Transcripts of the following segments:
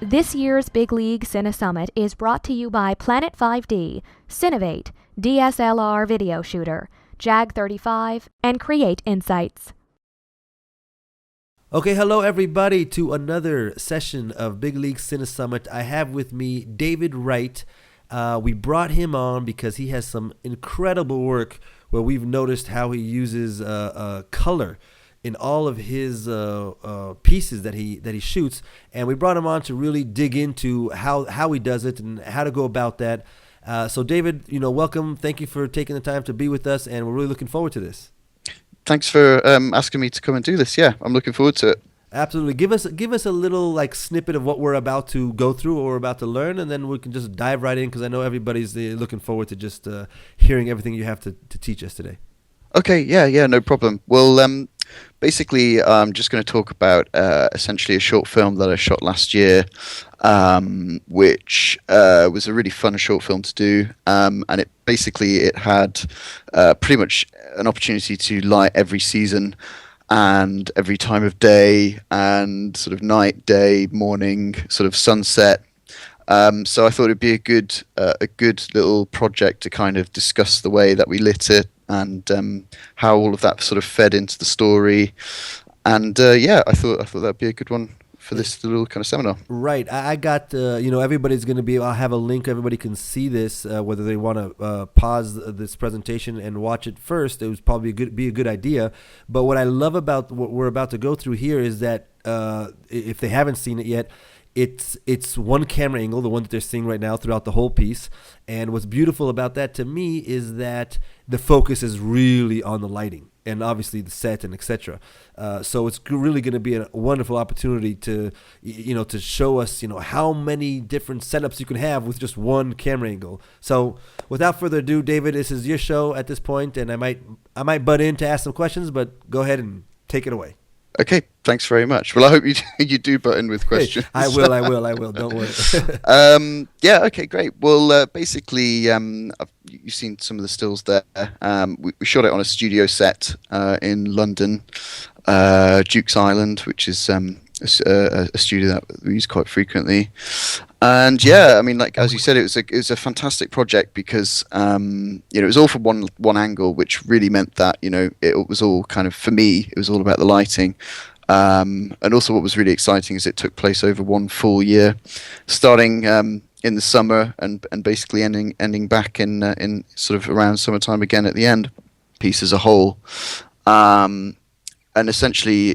This year's Big League Cine Summit is brought to you by Planet 5D, Cinovate, DSLR Video Shooter, Jag35, and Create Insights. Okay, hello everybody to another session of Big League Cine Summit. I have with me David Wright. We brought him on because he has some incredible work where we've noticed how he uses color in all of his pieces that he shoots, and we brought him on to really dig into how he does it and how to go about that. So David, welcome. Thank you for taking the time to be with us, and we're really looking forward to this. Thanks for asking me to come and do this. Yeah, I'm looking forward to it. Absolutely. Give us a little snippet of what we're about to go through, what we're about to learn, and then we can just dive right in because I know everybody's looking forward to just hearing everything you have to teach us today. Okay, yeah, no problem. Well, basically, I'm just going to talk about essentially a short film that I shot last year, which was a really fun short film to do, and it had pretty much an opportunity to light every season and every time of day and sort of night, day, morning, sort of sunset. So I thought it'd be a good little project to kind of discuss the way that we lit it and how all of that sort of fed into the story. And I thought that'd be a good one for this little kind of seminar. Right. I got, everybody's going to be, I'll have a link. Everybody can see this, whether they want to pause this presentation and watch it first. It would probably be a good idea. But what I love about what we're about to go through here is that if they haven't seen it yet, it's one camera angle, the one that they're seeing right now throughout the whole piece. And what's beautiful about that to me is that the focus is really on the lighting and obviously the set and etc. So it's really going to be a wonderful opportunity to show us how many different setups you can have with just one camera angle. So without further ado, David, this is your show at this point, and I might butt in to ask some questions, but go ahead and take it away. Okay, thanks very much. Well, I hope you do butt in with questions. Hey, I will. Don't worry. Okay, great. Well, basically, you've seen some of the stills there. We shot it on a studio set in London, Duke's Island, which is a studio that we use quite frequently. And yeah, I mean, as you said, it was a fantastic project because it was all from one angle, which really meant that it was all kind of, for me, it was all about the lighting. And also, what was really exciting is it took place over one full year, starting in the summer and basically ending back in sort of around summertime again at the end, piece as a whole. And essentially,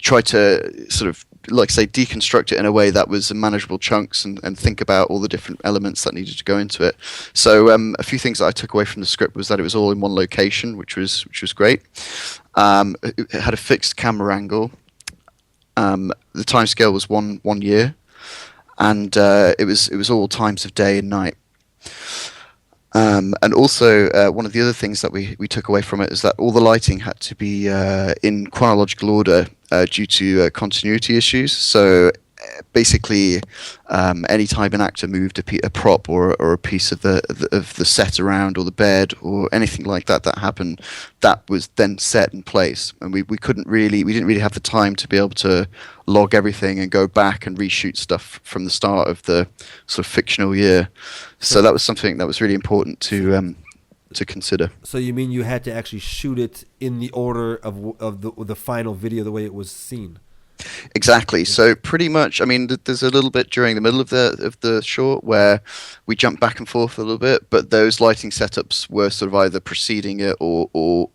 try to sort of, deconstruct it in a way that was manageable chunks and think about all the different elements that needed to go into it. So a few things that I took away from the script was that it was all in one location, which was great. It had a fixed camera angle. The timescale was one year, and it was all times of day and night. And also, one of the other things that we took away from it is that all the lighting had to be in chronological order due to continuity issues. So basically, anytime an actor moved a prop or a piece of the set around or the bed or anything like that happened, that was then set in place. And we didn't really have the time to be able to log everything and go back and reshoot stuff from the start of the sort of fictional year. So that was something that was really important to consider. So you mean you had to actually shoot it in the order of the final video, the way it was seen? Exactly. So pretty much, I mean, there's a little bit during the middle of the short where we jump back and forth a little bit, but those lighting setups were sort of either preceding it or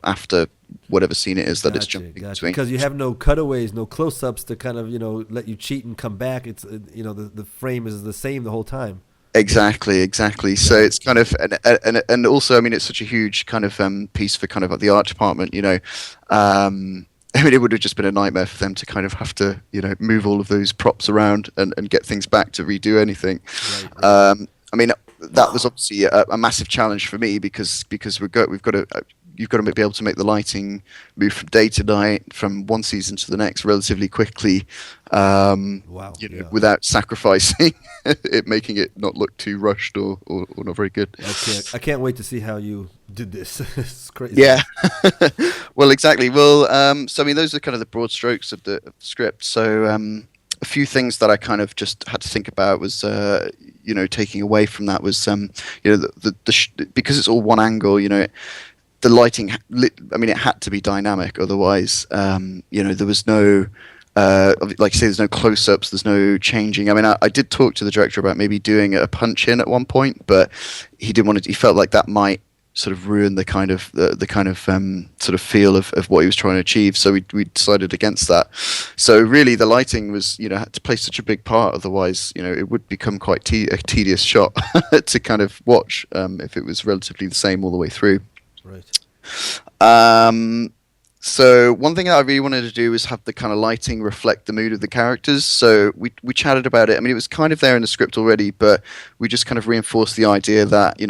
after whatever scene it is that it's jumping between. Because you have no cutaways, no close-ups to kind of let you cheat and come back. It's the frame is the same the whole time. Exactly. So it's kind of and also, I mean, it's such a huge kind of piece for kind of the art department. I mean, it would have just been a nightmare for them to kind of have to, move all of those props around and get things back to redo anything. Right. I mean, that was obviously a massive challenge for me because you've got to be able to make the lighting move from day to night, from one season to the next, relatively quickly, without sacrificing it, making it not look too rushed or not very good. Okay, I can't wait to see how you did this. It's crazy. Yeah. Well, exactly. Well, so I mean, those are kind of the broad strokes of the script. So a few things that I kind of just had to think about was, taking away from that was, because it's all one angle, the lighting, I mean, it had to be dynamic. Otherwise, there was no, like I say, there's no close-ups, there's no changing. I mean, I did talk to the director about maybe doing a punch-in at one point, but he didn't want to. He felt like that might sort of ruin the kind of sort of feel of what he was trying to achieve. So we decided against that. So really, the lighting was had to play such a big part. Otherwise, it would become quite a tedious shot to kind of watch if it was relatively the same all the way through. Right. So one thing that I really wanted to do was have the kind of lighting reflect the mood of the characters. So we chatted about it. I mean, it was kind of there in the script already, but we just kind of reinforced the idea that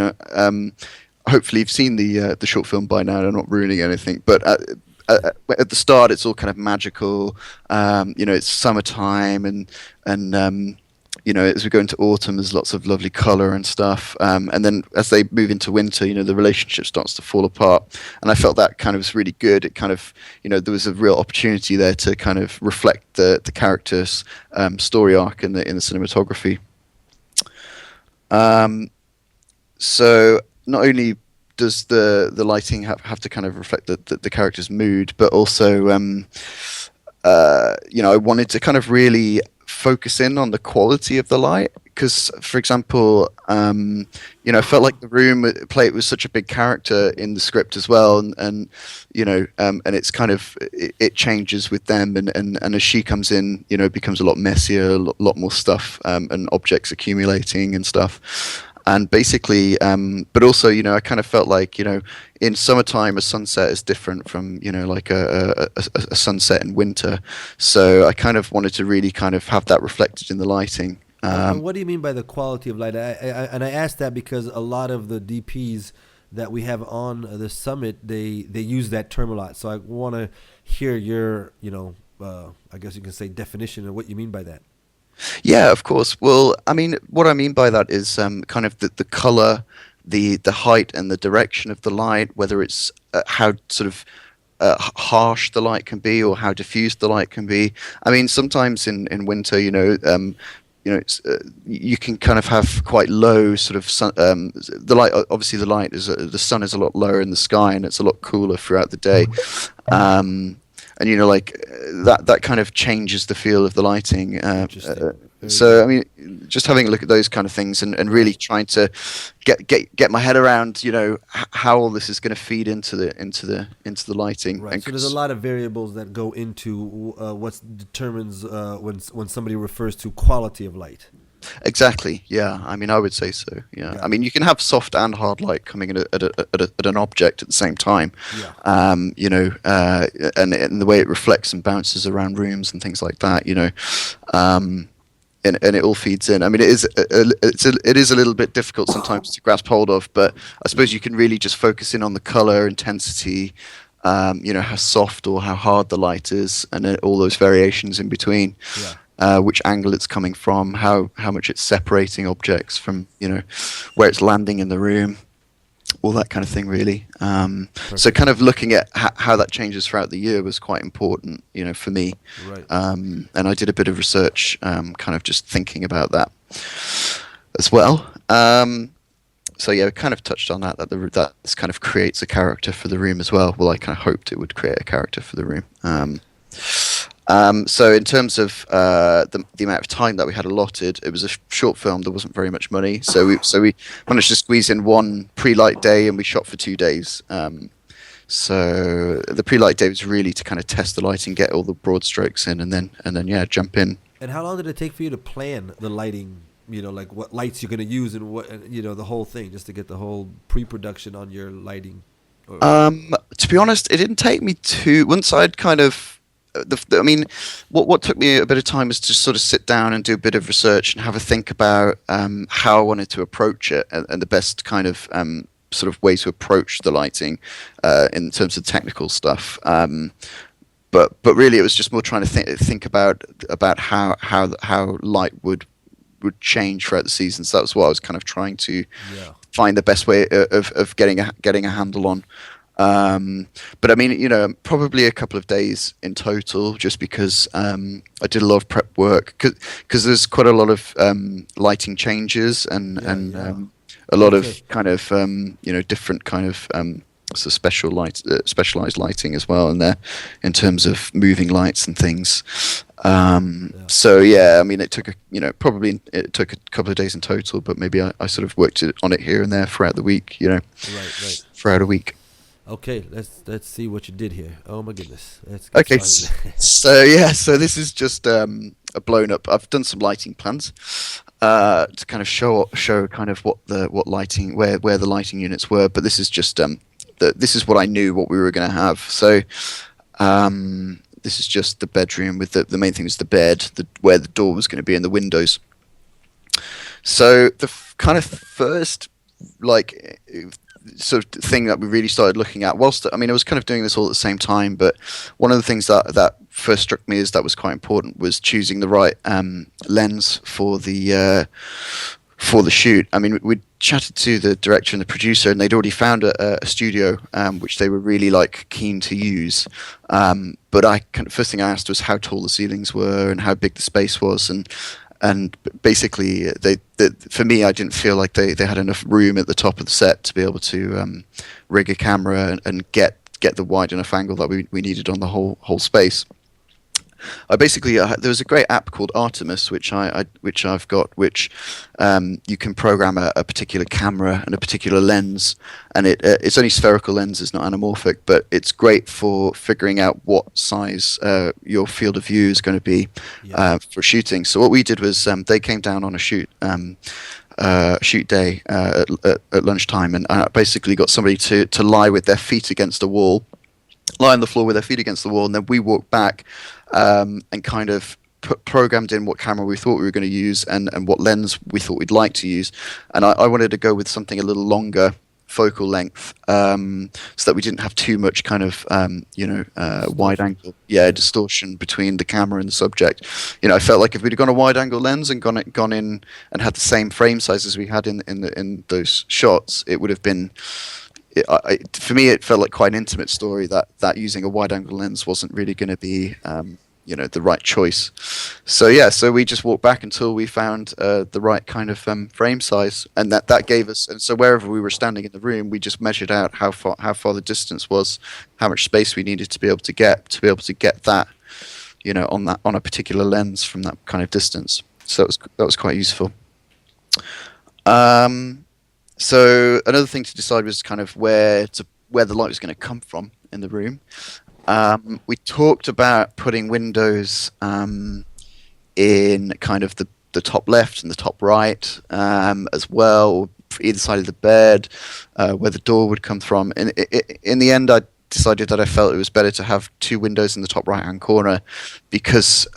hopefully you've seen the short film by now. I'm not ruining anything, but at the start, it's all kind of magical. It's summertime, and as we go into autumn, there's lots of lovely color and stuff. And then as they move into winter, the relationship starts to fall apart. And I felt that kind of was really good. It kind of, there was a real opportunity there to kind of reflect the character's story arc in the cinematography. So not only does the lighting have to kind of reflect the character's mood, but also, I wanted to kind of really focus in on the quality of the light, because for example I felt like the room plate was such a big character in the script as well, and it's kind of it changes with them, and as she comes in, it becomes a lot messier, a lot more stuff, and objects accumulating and stuff. And basically, but also, I kind of felt like, in summertime, a sunset is different from, like a sunset in winter. So I kind of wanted to really kind of have that reflected in the lighting. And what do you mean by the quality of light? I asked that because a lot of the DPs that we have on the summit, they use that term a lot. So I want to hear your, I guess you can say definition of what you mean by that. Yeah, of course. Well, I mean, what I mean by that is kind of the color, the height, and the direction of the light. Whether it's how sort of harsh the light can be, or how diffused the light can be. I mean, sometimes in winter, it's, you can kind of have quite low sort of sun. The light, obviously, the light is the sun is a lot lower in the sky, and it's a lot cooler throughout the day. And like that kind of changes the feel of the lighting. So I mean, just having a look at those kind of things, and really trying to get my head around, how all this is going to feed into the lighting. Right. So there's a lot of variables that go into what determines when somebody refers to quality of light. Exactly. Yeah. I mean, I would say so. Yeah. I mean, you can have soft and hard light coming in at an object at the same time. Yeah. And the way it reflects and bounces around rooms and things like that. And it all feeds in. I mean, it is a little bit difficult sometimes to grasp hold of, but I suppose you can really just focus in on the color, intensity, how soft or how hard the light is, and then all those variations in between. Yeah. Which angle it's coming from, how much it's separating objects from, where it's landing in the room, all that kind of thing, really. So kind of looking at how that changes throughout the year was quite important, for me. Right. And I did a bit of research, kind of just thinking about that as well. So yeah, we kind of touched on that this kind of creates a character for the room as well. Well, I kind of hoped it would create a character for the room. So in terms of the amount of time that we had allotted, it was a short film. There wasn't very much money, so we managed to squeeze in one pre-light day, and we shot for 2 days. So the pre-light day was really to kind of test the lighting, get all the broad strokes in, and then jump in. And how long did it take for you to plan the lighting? Like what lights you're going to use, and what the whole thing, just to get the whole pre-production on your lighting. To be honest, it didn't take me too. Once I'd kind of. I mean, what took me a bit of time was to sort of sit down and do a bit of research and have a think about how I wanted to approach it, and the best kind of sort of way to approach the lighting in terms of technical stuff. But really, it was just more trying to think about how light would change throughout the season. So that was what I was kind of trying to find the best way of getting a handle on. But I mean, probably a couple of days in total, just because I did a lot of prep work, because there's quite a lot of lighting changes Yeah. a lot Okay. of kind of different kind of so specialized lighting as well in there, in terms of moving lights and things. Yeah. So yeah, I mean, probably it took a couple of days in total, but maybe I sort of worked on it here and there throughout the week, Right. throughout a week. Okay, let's see what you did here. Oh my goodness, let's get Okay, started. so yeah, so this is just a blown up. I've done some lighting plans to kind of show kind of what lighting where the lighting units were, but this is just this is what I knew what we were going to have. So this is just the bedroom with the main thing is the bed, where the door was going to be, and the windows. So the kind of first like sort of thing that we really started looking at, whilst I mean I was kind of doing this all at the same time, but one of the things that first struck me as that was quite important was choosing the right lens for the shoot. I mean, we chatted to the director and the producer, and they'd already found a studio which they were really like keen to use. But first thing I asked was how tall the ceilings were and how big the space was, and basically for me, I didn't feel like they had enough room at the top of the set to be able to rig a camera and get the wide enough angle that we needed on the whole space. I basically there was a great app called Artemis, which I've got, which you can program a particular camera and a particular lens, and it's only spherical lenses, not anamorphic, but it's great for figuring out what size your field of view is going to be for shooting. So what we did was they came down on a shoot day at lunchtime, and I basically got somebody to lie with their feet against a wall, lie on the floor with their feet against the wall, and then we walked back and kind of programmed in what camera we thought we were going to use and what lens we thought we'd like to use. And I wanted to go with something a little longer focal length, so that we didn't have too much kind of wide angle distortion between the camera and the subject. I felt like if we'd have gone a wide angle lens and gone in and had the same frame size as we had in those shots, it would have been for me, it felt like quite an intimate story that using a wide-angle lens wasn't really going to be, the right choice. So we just walked back until we found the right kind of frame size, and that gave us. And so wherever we were standing in the room, we just measured out how far the distance was, how much space we needed to be able to get that, on a particular lens from that kind of distance. So that was quite useful. So another thing to decide was kind of where the light was going to come from in the room. We talked about putting windows in kind of the top left and the top right as well, for either side of the bed, where the door would come from. And in the end, I decided that I felt it was better to have two windows in the top right-hand corner because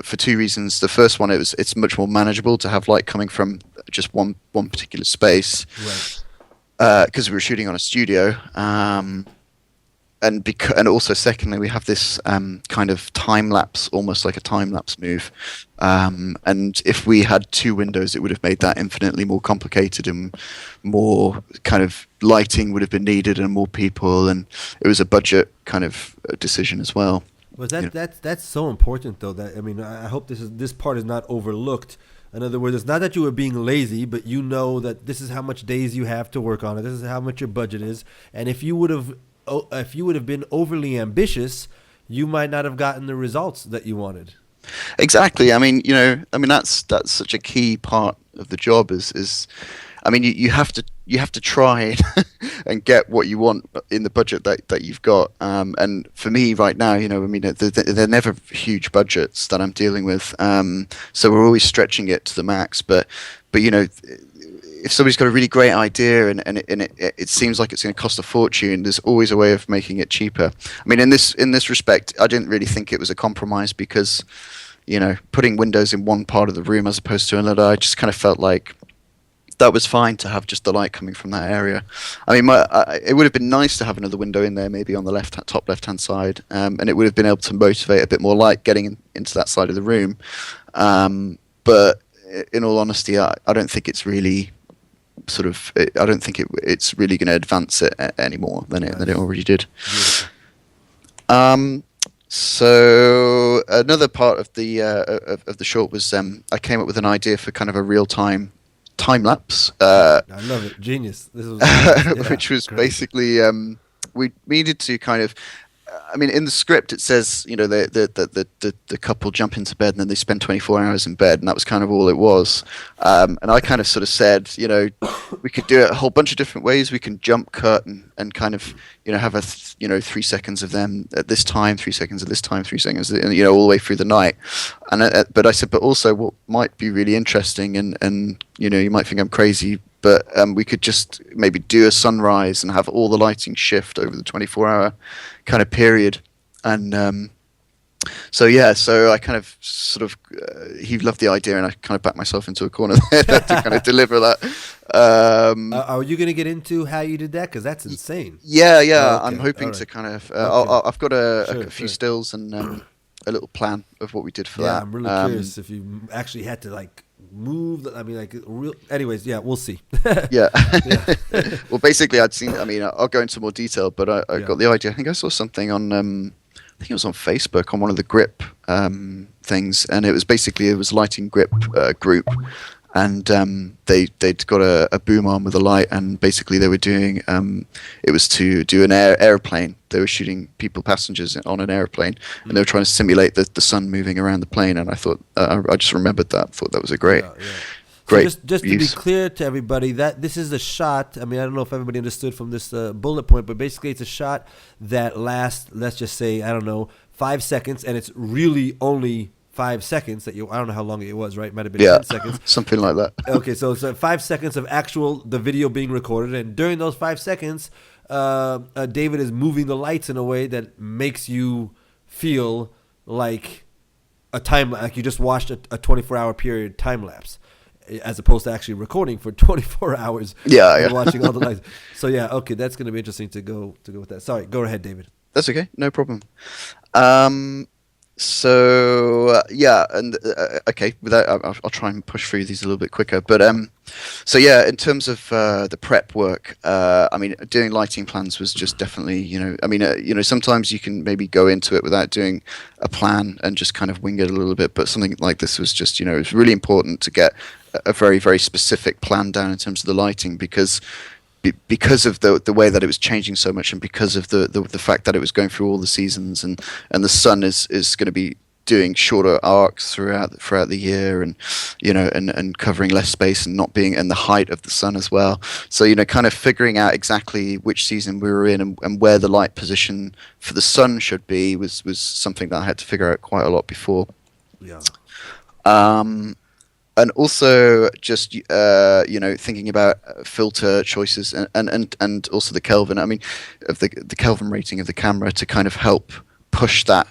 for two reasons. The first one, it's much more manageable to have light coming from just one particular space, Right. because we were shooting on a studio, and also secondly, we have this kind of time lapse, almost like a time lapse move, and if we had two windows, it would have made that infinitely more complicated, and more kind of lighting would have been needed, and more people, and it was a budget kind of decision as well. Well, that's so important though. That I mean, I hope this part is not overlooked. In other words, it's not that you were being lazy, but you know that this is how much days you have to work on it. This is how much your budget is, and if you would have been overly ambitious, you might not have gotten the results that you wanted. Exactly. I mean, that's such a key part of the job is I mean, you have to try and get what you want in the budget that you've got. And for me right now, I mean, they're never huge budgets that I'm dealing with. So we're always stretching it to the max. But if somebody's got a really great idea and it seems like it's going to cost a fortune, there's always a way of making it cheaper. I mean, in this respect, I didn't really think it was a compromise because, putting windows in one part of the room as opposed to another, I just kind of felt like that was fine to have just the light coming from that area. I mean, it would have been nice to have another window in there, maybe on the top left-hand side, and it would have been able to motivate a bit more light getting into that side of the room. But in all honesty, I don't think it's really sort of. I don't think it's really going to advance it anymore than it already did. Beautiful. So another part of the short was I came up with an idea for kind of a real time lapse. I love it. Genius. This was genius. Which was great. basically we needed to kind of. I mean, in the script it says the couple jump into bed and then they spend 24 hours in bed, and that was kind of all it was. And I kind of sort of said, we could do it a whole bunch of different ways. We can jump cut and kind of have 3 seconds of them at this time, 3 seconds at this time, 3 seconds, all the way through the night. And but I said, but also what might be really interesting, and you might think I'm crazy, but we could just maybe do a sunrise and have all the lighting shift over the 24-hour kind of period. And so I kind of sort of he loved the idea, and I kind of backed myself into a corner there to kind of deliver that. Are you going to get into how you did that? Because that's insane. Yeah. Oh, okay. I'm hoping All to right. kind of. Okay. I've got a few Sure. stills and a little plan of what we did for Yeah, that. I'm really curious if you actually had to like move. I mean, like real. Anyways, yeah, we'll see. Yeah. Yeah. Well, basically, I'd seen. I mean, I'll go into more detail, but I Yeah. got the idea. I think I saw something on. I think it was on Facebook on one of the grip things, and it was a lighting grip group, and they'd got a boom arm with a light, and basically they were doing it was to do an airplane. They were shooting passengers on an airplane, and they were trying to simulate the sun moving around the plane. And I thought I just remembered that. Thought that was a great. Yeah, yeah. Great So just to be use. clear to everybody, that this is a shot. I mean, I don't know if everybody understood from this bullet point, but basically it's a shot that lasts, let's just say, I don't know, 5 seconds, and it's really only 5 seconds. I don't know how long it was, right? It might have been 10 seconds. Something like that. Okay, so it's 5 seconds of the video being recorded, and during those 5 seconds, David is moving the lights in a way that makes you feel like like you just watched a 24-hour period time lapse, as opposed to actually recording for 24 hours. Yeah, and yeah. watching all the lights. So yeah, okay, that's going to be interesting to go with that. Sorry, go ahead, David. That's okay, no problem. And okay, with that, I'll try and push through these a little bit quicker. But so yeah, in terms of the prep work, I mean, doing lighting plans was just definitely, sometimes you can maybe go into it without doing a plan and just kind of wing it a little bit. But something like this was just, it was really important to get a very, very specific plan down in terms of the lighting, because of the way that it was changing so much, and because of the fact that it was going through all the seasons, and the sun is going to be doing shorter arcs throughout the year, and and covering less space, and not being, and the height of the sun as well. So kind of figuring out exactly which season we were in, and where the light position for the sun should be was something that I had to figure out quite a lot before. Yeah. And also just thinking about filter choices, and also the Kelvin. I mean, of the Kelvin rating of the camera, to kind of help push that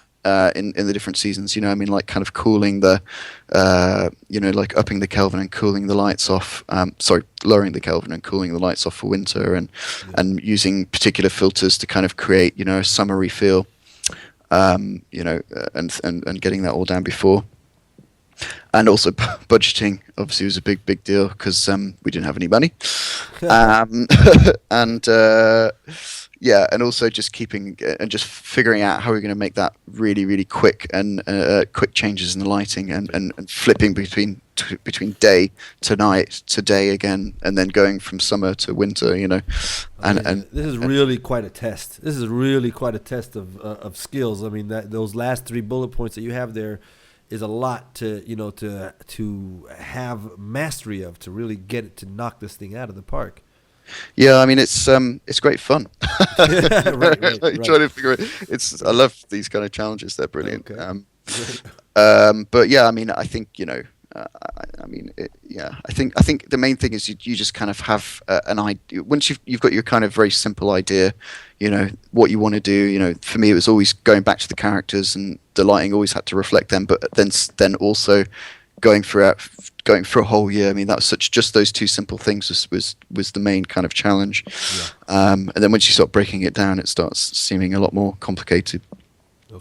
in the different seasons. Like kind of cooling the like upping the Kelvin and cooling the lights off. Lowering the Kelvin and cooling the lights off for winter, and using particular filters to kind of create a summery feel. And getting that all down before. And also budgeting obviously was a big deal, because we didn't have any money, and also just keeping and just figuring out how we're going to make that really quick, and quick changes in the lighting, and flipping between day to night to day again, and then going from summer to winter, and this is really quite a test. This is really quite a test of skills. I mean, those last 3 bullet points that you have there is a lot to to have mastery of, to really get it to knock this thing out of the park. Yeah, I mean, it's great fun. Right. Trying to figure it. I love these kind of challenges. They're brilliant. Okay. But yeah, I mean, I think I think the main thing is you just kind of have an idea. Once you've got your kind of very simple idea, what you want to do. For me, it was always going back to the characters, and the lighting always had to reflect them. But then also going for a whole year. I mean, that was just those 2 simple things was the main kind of challenge. Yeah. And then once you start breaking it down, it starts seeming a lot more complicated.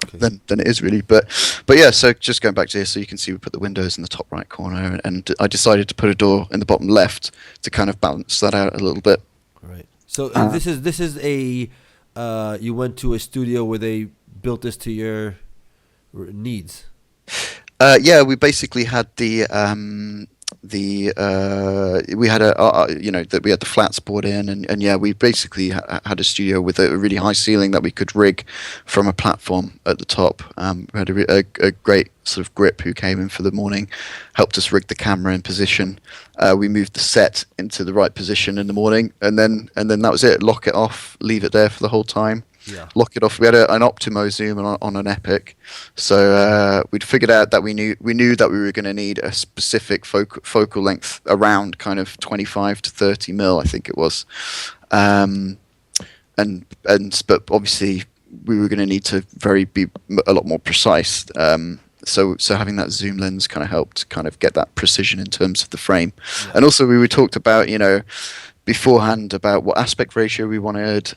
Okay. than it is really. But yeah, so just going back to here, so you can see we put the windows in the top right corner, and I decided to put a door in the bottom left to kind of balance that out a little bit. Right. So Uh, this is a you went to a studio where they built this to your needs. Yeah, we basically had we had that we had the flats brought in, and yeah, we basically had a studio with a really high ceiling that we could rig from a platform at the top. We had a great sort of grip who came in for the morning, helped us rig the camera in position. We moved the set into the right position in the morning, and then that was it. Lock it off, leave it there for the whole time. Yeah. Lock it off. We had an Optimo zoom on an Epic, so we'd figured out that we knew that we were going to need a specific focal length around kind of 25 to 30 mil, I think it was, but obviously we were going to need to be a lot more precise. So having that zoom lens kind of helped kind of get that precision in terms of the frame, and also we talked about beforehand about what aspect ratio we wanted,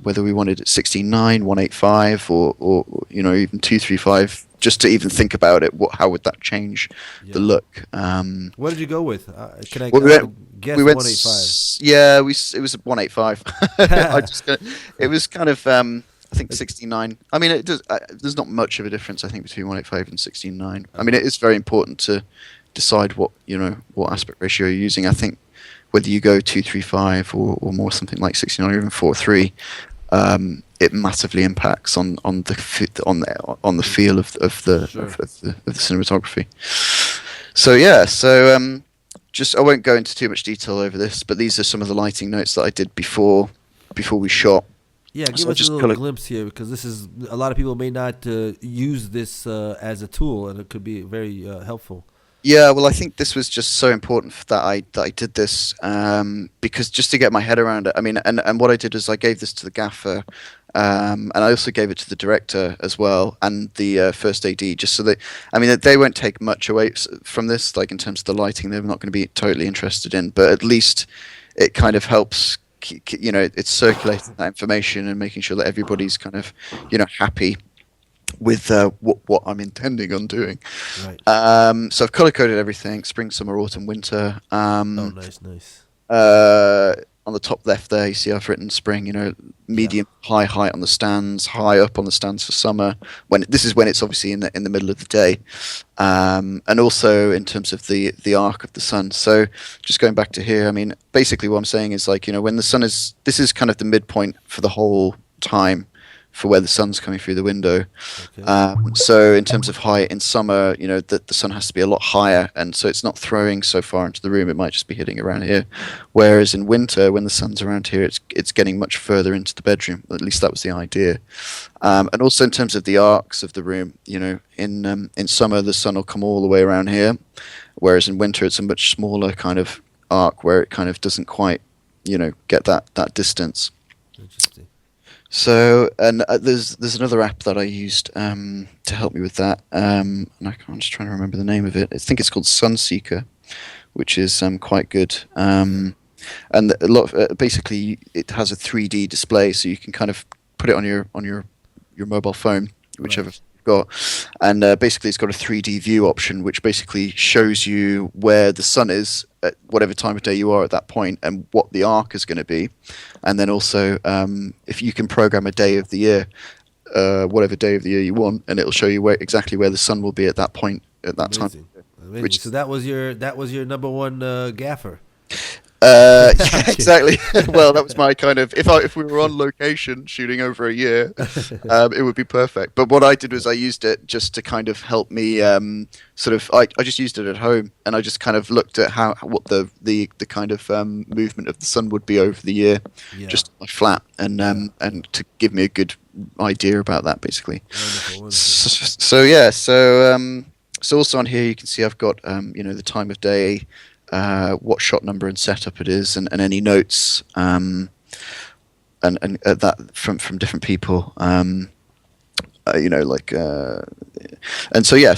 whether we wanted it 16:9, 1:8:5, or even 2:3:5, just to even think about it. How would that change the look? What did you go with? Can I Well, guess we went 185? Yeah, it was 1:8:5. It was kind of I think 16:9. I mean, it does. There's not much of a difference, I think, between 1:8:5 and 16:9. I mean, it is very important to decide what aspect ratio you're using. I think whether you go 2:3:5 or more something like 16 or even 4:3, it massively impacts on the feel of the cinematography. So yeah, just I won't go into too much detail over this, but these are some of the lighting notes that I did before we shot. Yeah, give us a little glimpse here, because this is a lot of people may not use this as a tool, and it could be very helpful. Yeah, well, I think this was just so important that I did this, because just to get my head around it. I mean, and what I did is I gave this to the gaffer, and I also gave it to the director as well, and the first AD, just so they won't take much away from this, like in terms of the lighting. They're not going to be totally interested in, but at least it kind of helps. It's circulating that information and making sure that everybody's kind of happy with what I'm intending on doing. Right. So I've color coded everything: spring, summer, autumn, winter. Nice. On the top left there, you see I've written spring. Medium, high height on the stands, high up on the stands for summer. This is when it's obviously in the middle of the day, and also in terms of the arc of the sun. So just going back to here, I mean, basically what I'm saying is when the sun is, this is kind of the midpoint for the whole time, for where the sun's coming through the window. Okay. So in terms of height in summer, the sun has to be a lot higher, and so it's not throwing so far into the room. It might just be hitting around here. Whereas in winter, when the sun's around here, it's getting much further into the bedroom. At least that was the idea. And also in terms of the arcs of the room, in summer the sun will come all the way around here, whereas in winter it's a much smaller kind of arc where it kind of doesn't quite, get that distance. Interesting. So, and there's another app that I used to help me with that, and I'm just trying to remember the name of it. I think it's called Sunseeker, which is quite good. And a lot of, basically it has a 3D display, so you can kind of put it on your mobile phone, whichever you've got, and basically it's got a 3D view option, which basically shows you where the sun is at whatever time of day you are at that point, and what the arc is going to be. And then also, if you can program a day of the year, whatever day of the year you want, and it'll show you exactly where the sun will be at that point at that time. Amazing. So that was your number one gaffer. Yeah, exactly. Well, that was my kind of, if we were on location shooting over a year, it would be perfect. But what I did was I used it just to kind of help me I just used it at home, and I just kind of looked at what the kind of movement of the sun would be over the year, just on my flat, and to give me a good idea about that, basically. Wonderful. So also on here you can see I've got the time of day, what shot number and setup it is, and any notes, and that from different people, and so you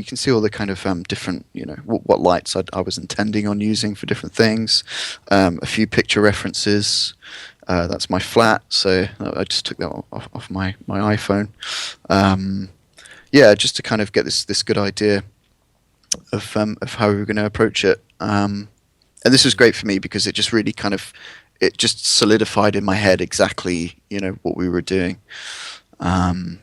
can see all the kind of different, what lights I was intending on using for different things, a few picture references, That's my flat, so I just took that off my iPhone. Yeah, just to kind of get this good idea of how we were going to approach it. And this was great for me because it just really it just solidified in my head exactly what we were doing. So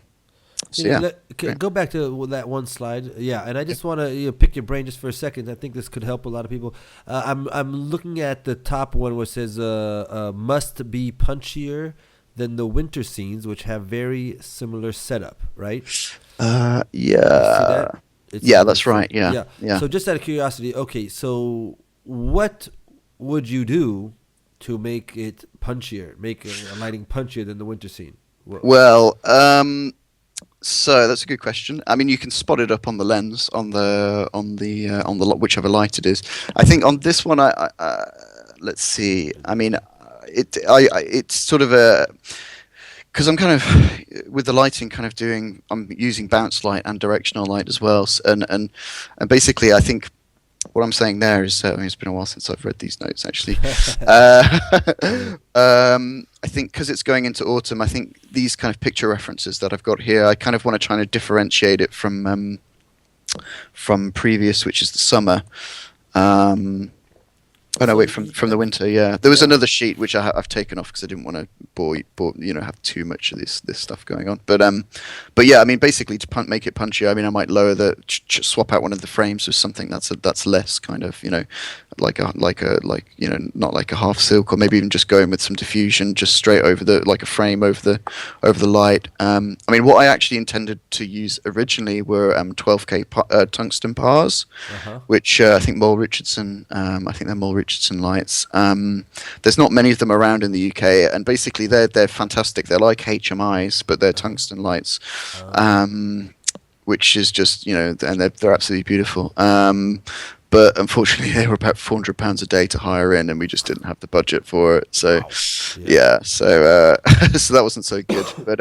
yeah. Go back to that one slide. Yeah, and I just want to pick your brain just for a second. I think this could help a lot of people. I'm looking at the top one where it says must be punchier than the winter scenes, which have very similar setup, right? Yeah. You see that? Yeah, that's right. Yeah. So just out of curiosity, okay, so what would you do to make it punchier, make a lighting punchier than the winter scene? Well, so that's a good question. I mean, you can spot it up on the lens on the whichever light it is. I think on this one, let's see. I mean, it's sort of a, because I'm kind of with the lighting I'm using bounce light and directional light as well, and basically I think what I'm saying there is, I mean, it's been a while since I've read these notes actually. I think because it's going into autumn, I think these kind of picture references that I've got here, I kind of want to try to differentiate it from previous, which is the summer. Oh no, wait, from the winter. Yeah, there was another sheet which I've taken off because I didn't want to have too much of this stuff going on. But yeah, I mean, basically to make it punchy, I mean, I might lower swap out one of the frames with something that's less kind of like not like a half silk, or maybe even just going with some diffusion just straight over like a frame over the light. I mean, what I actually intended to use originally were 12K tungsten pars, which I think Mole Richardson. I think they're Mole Richardson lights. There's not many of them around in the UK, and basically they're fantastic. They're like HMIs, but they're tungsten lights, which is just and they're absolutely beautiful. But unfortunately, they were about £400 a day to hire in, and we just didn't have the budget for it. So, so that wasn't so good. But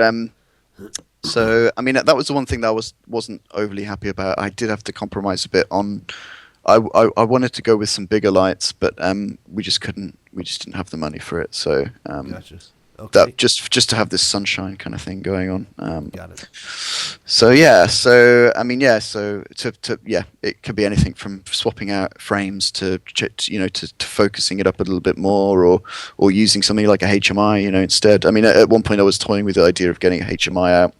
so I mean, that was the one thing that I wasn't overly happy about. I did have to compromise a bit on. I wanted to go with some bigger lights, but we just couldn't. We just didn't have the money for it. So gotcha. Okay. that just to have this sunshine kind of thing going on. Got it. So yeah, so I mean, yeah, so it could be anything from swapping out frames to focusing it up a little bit more, or using something like a HMI, instead. I mean, at one point I was toying with the idea of getting a HMI out.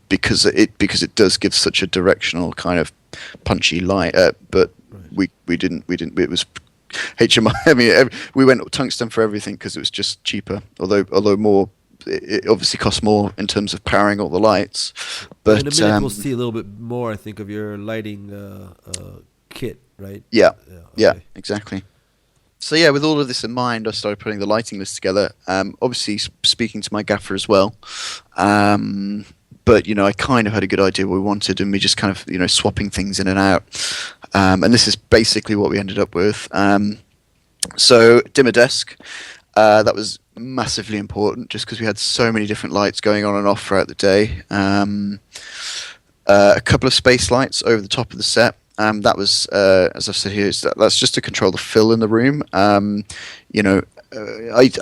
Because it does give such a directional kind of punchy light, but right. we didn't. It was HMI. I mean, we went tungsten for everything because it was just cheaper. Although more, it obviously costs more in terms of powering all the lights. But in a minute we'll see a little bit more, I think, of your lighting kit, right? Yeah, yeah, exactly. So yeah, with all of this in mind, I started putting the lighting list together. Obviously, speaking to my gaffer as well. But I kind of had a good idea what we wanted, and we just kind of swapping things in and out. And this is basically what we ended up with. So dimmer desk, that was massively important, just because we had so many different lights going on and off throughout the day. A couple of space lights over the top of the set. That was, as I've said here, that's just to control the fill in the room. I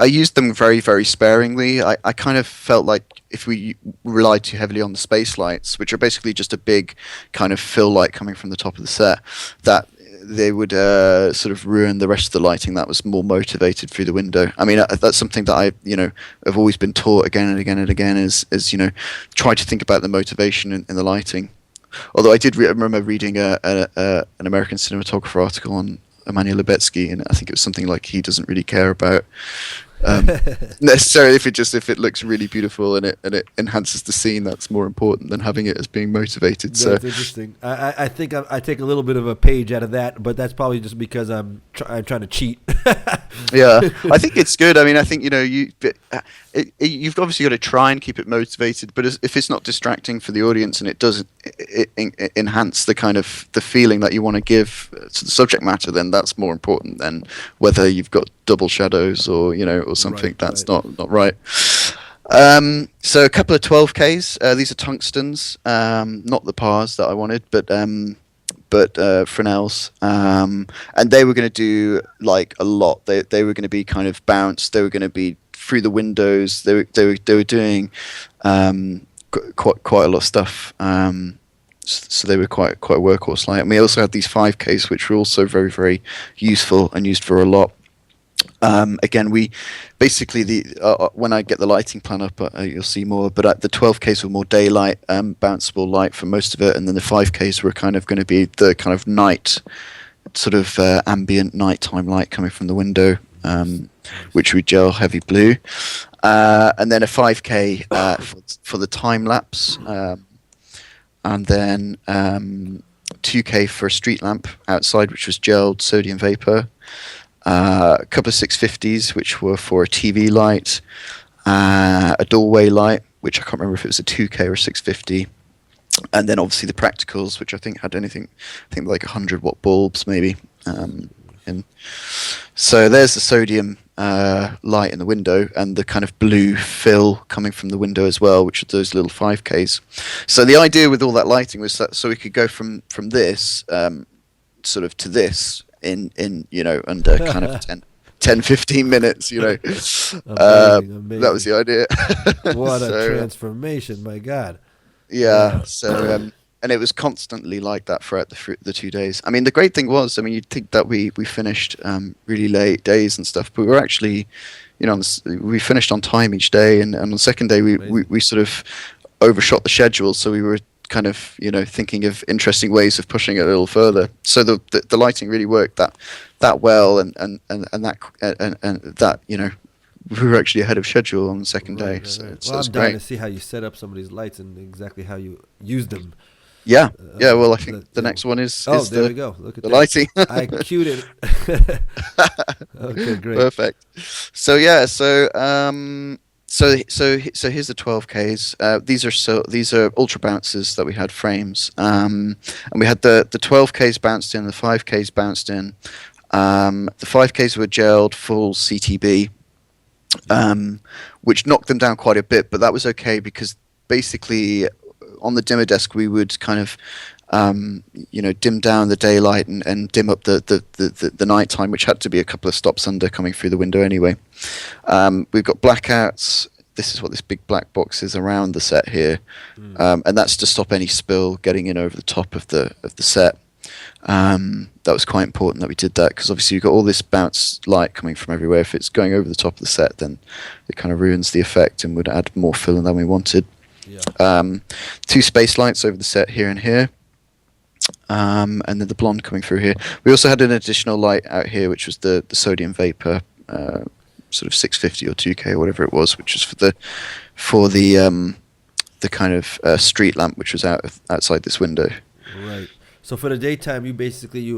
used them very, very sparingly. I kind of felt like if we relied too heavily on the space lights, which are basically just a big kind of fill light coming from the top of the set, that they would sort of ruin the rest of the lighting that was more motivated through the window. I mean, that's something that I've always been taught again and again and again is try to think about the motivation in the lighting. Although I did remember reading an American cinematographer article on Emmanuel Lubetsky, and I think it was something like he doesn't really care about necessarily if it looks really beautiful and it enhances the scene. That's more important than having it as being motivated. That's so interesting. I think I take a little bit of a page out of that, but that's probably just because I'm trying to cheat. Yeah, I think it's good. I mean, I think you've obviously got to try and keep it motivated, but if it's not distracting for the audience and it doesn't enhance the kind of the feeling that you want to give to the subject matter, then that's more important than whether you've got double shadows or something that's not right. So a couple of 12Ks. These are tungstens, not the pars that I wanted, but but Fresnel's, and they were going to do like a lot. They were going to be kind of bounced. They were going to be through the windows. They were doing quite a lot of stuff. So they were quite a workhorse light. And we also had these 5Ks, which were also very, very useful and used for a lot. Again, we basically when I get the lighting plan up, you'll see more. But the 12Ks were more daylight, bounceable light for most of it, and then the 5Ks were kind of going to be the kind of night, sort of ambient nighttime light coming from the window, which we gel heavy blue, and then a 5K for the time lapse, and then 2K for a street lamp outside, which was gelled sodium vapor. A couple of 650s, which were for a TV light, a doorway light, which I can't remember if it was a 2K or a 650, and then obviously the practicals, which I think had like 100-watt bulbs maybe. And so there's the sodium light in the window, and the kind of blue fill coming from the window as well, which are those little 5Ks. So the idea with all that lighting was that so we could go from this sort of to this in under kind of 10, 15 minutes, Amazing. That was the idea. What a transformation, my God. Yeah. So and it was constantly like that throughout the 2 days. I mean, the great thing was, I mean, you'd think that we finished really late days and stuff, but we were actually, we finished on time each day, and on the second day we sort of overshot the schedule, so we were kind of thinking of interesting ways of pushing it a little further. So the lighting really worked that well, and that we were actually ahead of schedule on the second day. Right. So Well, it's I'm dying great. to see how you set up some of these lights and exactly how you use them. Yeah. Well, I think the next one is there we go. Look at the that. lighting. I cued it. Okay, great. Perfect. So yeah. So here's the 12Ks. These are ultra bouncers that we had frames, and we had the 12Ks bounced in, the 5Ks bounced in. The 5Ks were gelled full CTB, which knocked them down quite a bit, but that was okay because basically on the dimmer desk we would kind of dim down the daylight and dim up the nighttime, which had to be a couple of stops under coming through the window anyway. We've got blackouts. This is what this big black box is around the set here, and that's to stop any spill getting in over the top of the set. That was quite important that we did that, because obviously you've got all this bounce light coming from everywhere. If it's going over the top of the set, then it kind of ruins the effect and would add more fill than we wanted. Yeah. 2 space lights over the set here and here, and then the blonde coming through here. We also had an additional light out here, which was the sodium vapor, sort of 650 or 2K or whatever it was, which was for the kind of street lamp, which was outside this window. Right. So for the daytime, you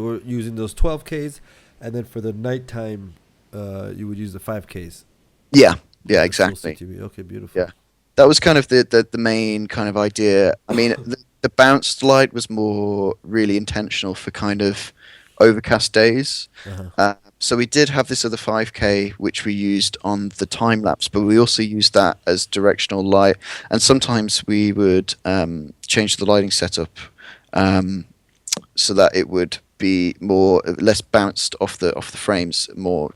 were using those 12Ks, and then for the nighttime, you would use the 5Ks. Yeah, exactly. Okay, beautiful. Yeah, that was kind of the main kind of idea. I mean, the bounced light was more really intentional for kind of overcast days. Uh-huh. So we did have this other 5K, which we used on the time lapse, but we also used that as directional light. And sometimes we would change the lighting setup so that it would be less bounced off the frames, more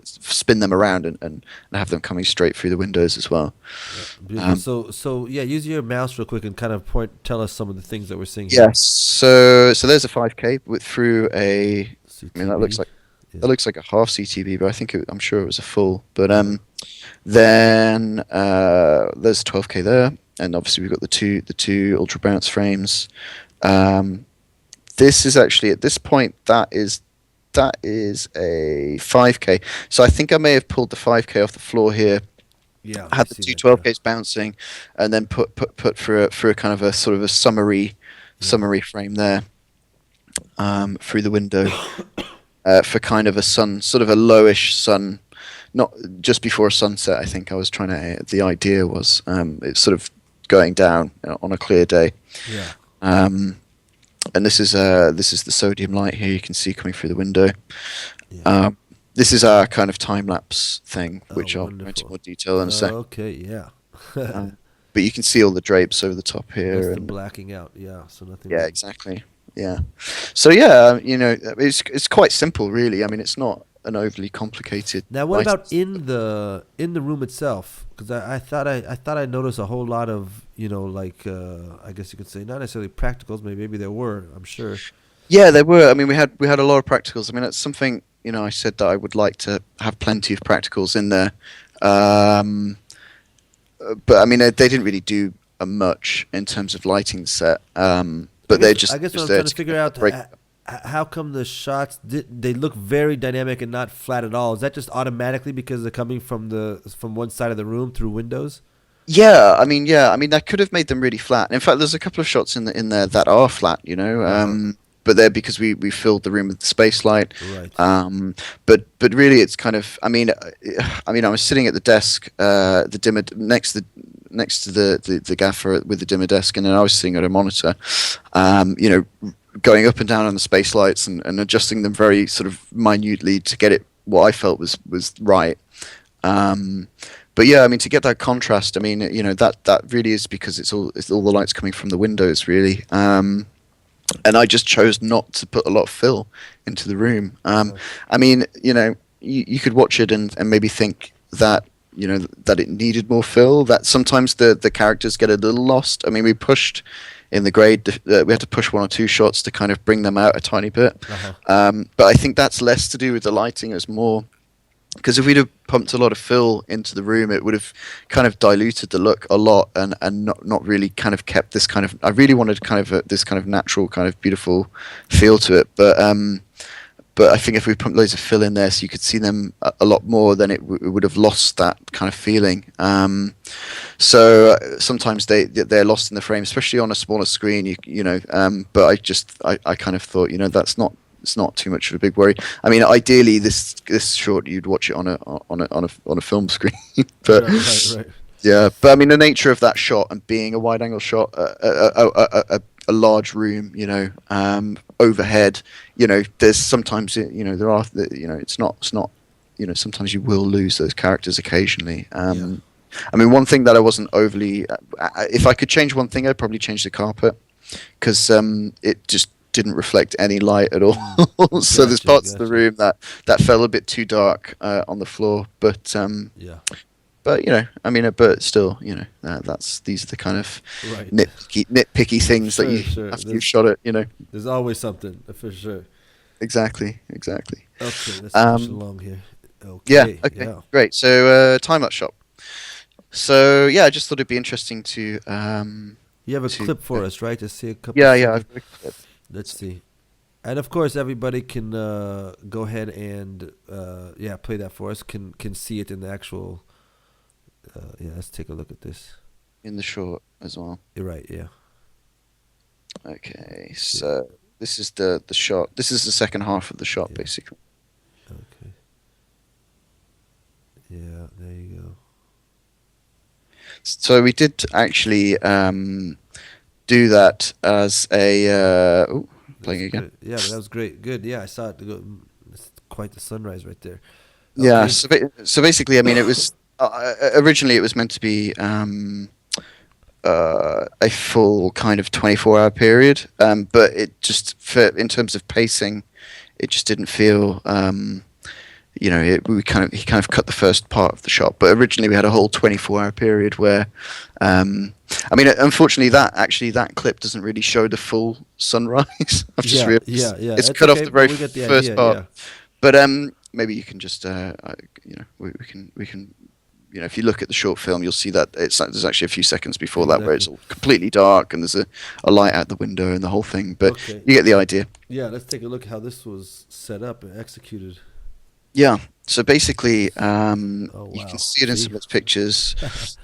spin them around and have them coming straight through the windows as well. Yeah, so use your mouse real quick and kind of tell us some of the things that we're seeing here. Yes. So there's a 5K through a CTB. I mean, that looks like a half CTB, but I'm sure it was a full. But then there's a 12K there, and obviously we've got the two ultra bounce frames. This is actually, at this point, that is a 5K. So I think I may have pulled the 5K off the floor here. Yeah, I had the two 12Ks bouncing, and then put through a kind of a sort of a summary frame there through the window for kind of a sort of a lowish sun, not just before sunset. I think I was the idea was it's sort of going down on a clear day. Yeah. And this is the sodium light here you can see coming through the window. Yeah. This is our kind of time lapse thing, which I'll go into more detail in a second. Okay, yeah. But you can see all the drapes over the top here. That's the blacking out, yeah. So nothing. Yeah, exactly. yeah. So yeah, it's quite simple, really. I mean, it's not an overly complicated Now, what lighting. about in the room itself? Because I thought I noticed a whole lot of like I guess you could say not necessarily practicals. Maybe there were. I'm sure. Yeah, there were. I mean, we had a lot of practicals. I mean, that's something I said that I would like to have plenty of practicals in there. Um, but I mean, they didn't really do much in terms of lighting the set. I But they're guess just I guess what I'm there trying to to figure kind of out break. how come the shots they look very dynamic and not flat at all? Is that just automatically because they're coming from one side of the room through windows? Yeah. I mean, that could have made them really flat. In fact, there's a couple of shots in there that are flat. Uh huh. But they're because we filled the room with the space light. Right. But really, it's kind of. I was sitting at the desk, the dimmer next to the gaffer with the dimmer desk, and then I was sitting at a monitor, going up and down on the space lights and adjusting them very sort of minutely to get it what I felt was right. Um, but yeah, I mean, to get that contrast, I mean, that really is because it's all the lights coming from the windows, really. And I just chose not to put a lot of fill into the room. Uh huh. I mean, you could watch it and maybe think that that it needed more fill. That sometimes the characters get a little lost. I mean, we pushed in the grade. We had to push one or two shots to kind of bring them out a tiny bit. Uh huh. But I think that's less to do with the lighting. It's more because if we'd have pumped a lot of fill into the room, it would have kind of diluted the look a lot and not really kind of kept this kind of. I really wanted kind of this kind of natural, kind of beautiful feel to it, but I think if we put loads of fill in there, so you could see them a lot more, then it would have lost that kind of feeling. So sometimes they're lost in the frame, especially on a smaller screen. But I kind of thought that's not it's not too much of a big worry. I mean, ideally this short you'd watch it on a film screen, but. Right. Right. Right. Yeah, but I mean the nature of that shot and being a wide-angle shot, a large room, overhead, there's sometimes there are, it's not, sometimes you will lose those characters occasionally. Yeah. I mean, one thing that I wasn't overly, if I could change one thing, I'd probably change the carpet because it just didn't reflect any light at all. So there's Gotcha. parts of the Gotcha. room that fell a bit too dark on the floor, Yeah. but I mean, but still, these are the kind of Right. nitpicky things that Sure. you Sure. after you've shot it. There's always something for sure. Exactly. Okay. Let's push Um, along here. yeah. Okay. Okay. Yeah. Great. So time lapse shot. So yeah, I just thought it'd be interesting to You have a to clip for us, right? To see a couple yeah, yeah. seconds. Let's see. And of course, everybody can go ahead and play that for us. Can see it in the actual. Let's take a look at this. In the short as well. You're right. Yeah. Okay. See. So this is the shot. This is the second half of the shot, Yeah. basically. Okay. Yeah. There you go. So we did actually do that as a playing That's again. good. Yeah, but that was great. Good. Yeah, I saw it. It's quite the sunrise right there. Yeah. Okay. So basically, I mean, it was originally it was meant to be a full kind of 24-hour period, but it just in terms of pacing, it just didn't feel. He kind of cut the first part of the shot, but originally we had a whole 24-hour period where, I mean, unfortunately, that clip doesn't really show the full sunrise. I've just Yeah. realized Yeah. Yeah. it's It's cut off okay. the very We get the first idea. part. Yeah. But maybe you can just, we can, if you look at the short film, you'll see that there's actually a few seconds before that where it's Exactly. all completely dark and there's a light out the window and the whole thing. But Okay. you get the idea. Yeah. Let's take a look how this was set up and executed. Yeah. So basically, Oh you can wow. see it in See. some of those pictures,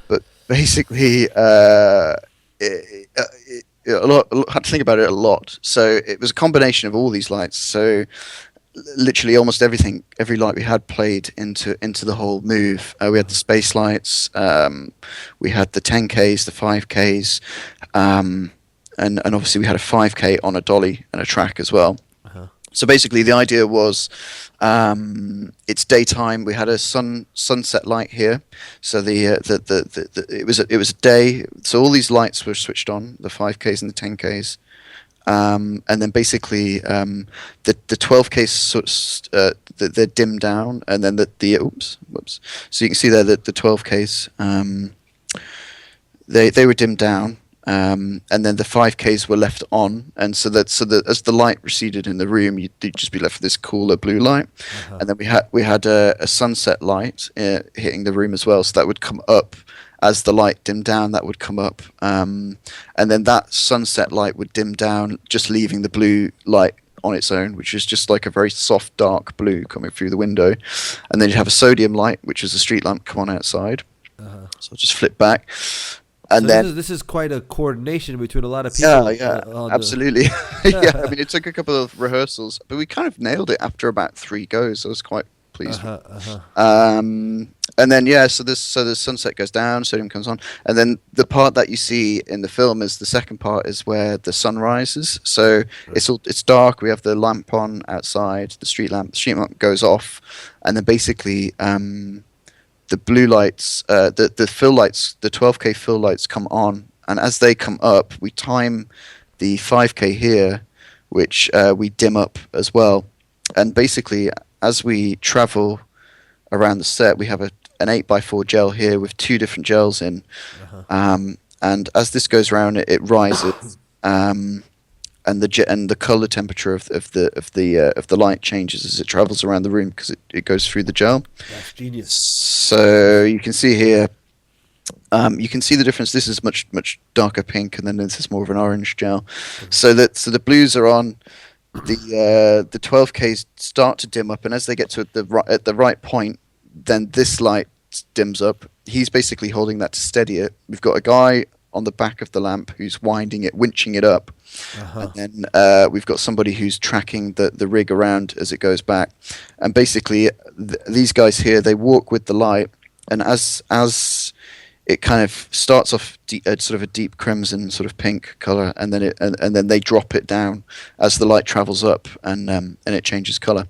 but basically, I had to think about it a lot. So it was a combination of all these lights. So literally almost every light we had played into the whole move. We had the space lights, we had the 10Ks, the 5Ks, and obviously we had a 5K on a dolly and a track as well. Uh-huh. So basically, the idea was it's daytime. We had a sunset light here, so it was a day. So all these lights were switched on, the 5Ks and the 10Ks. And then basically the 12K they're dimmed down, and then whoops. So you can see there that the 12Ks they were dimmed down, and then the 5Ks were left on, and so that as the light receded in the room, you'd just be left with this cooler blue light, and then we had a sunset light hitting the room as well, so that would come up. As the light dimmed down, that would come up, and then that sunset light would dim down, just leaving the blue light on its own, which is just like a very soft, dark blue coming through the window. And then you'd have a sodium light, which is a street lamp, come on outside. So I'll just flip back. And so then this is quite a coordination between a lot of people. Yeah, absolutely. Yeah, I mean, it took a couple of rehearsals, but we kind of nailed it after about 3 goes. I was quite pleased. And then so the sunset goes down, sodium comes on, and then the part that you see in the film is the second part is where the sun rises. So it's dark. We have the lamp on outside, the street lamp. The street lamp goes off, and then basically the blue lights, the fill lights, the 12K fill lights come on, and as they come up, we time the 5K here, which we dim up as well, and basically as we travel around the set, we have an 8x4 gel here with 2 different gels in, and as this goes around, it rises, and the color temperature of the light changes as it travels around the room because it goes through the gel. That's genius. So you can see here, you can see the difference. This is much darker pink, and then this is more of an orange gel. So the blues are on. The 12Ks start to dim up, and as they get to at the right point, then this light dims up. He's basically holding that to steady it. We've got a guy on the back of the lamp who's winding it, winching it up, and then we've got somebody who's tracking the rig around as it goes back. And basically, these guys here, they walk with the light, and as it kind of starts off sort of a deep crimson, sort of pink color, and then they drop it down as the light travels up, and it changes color.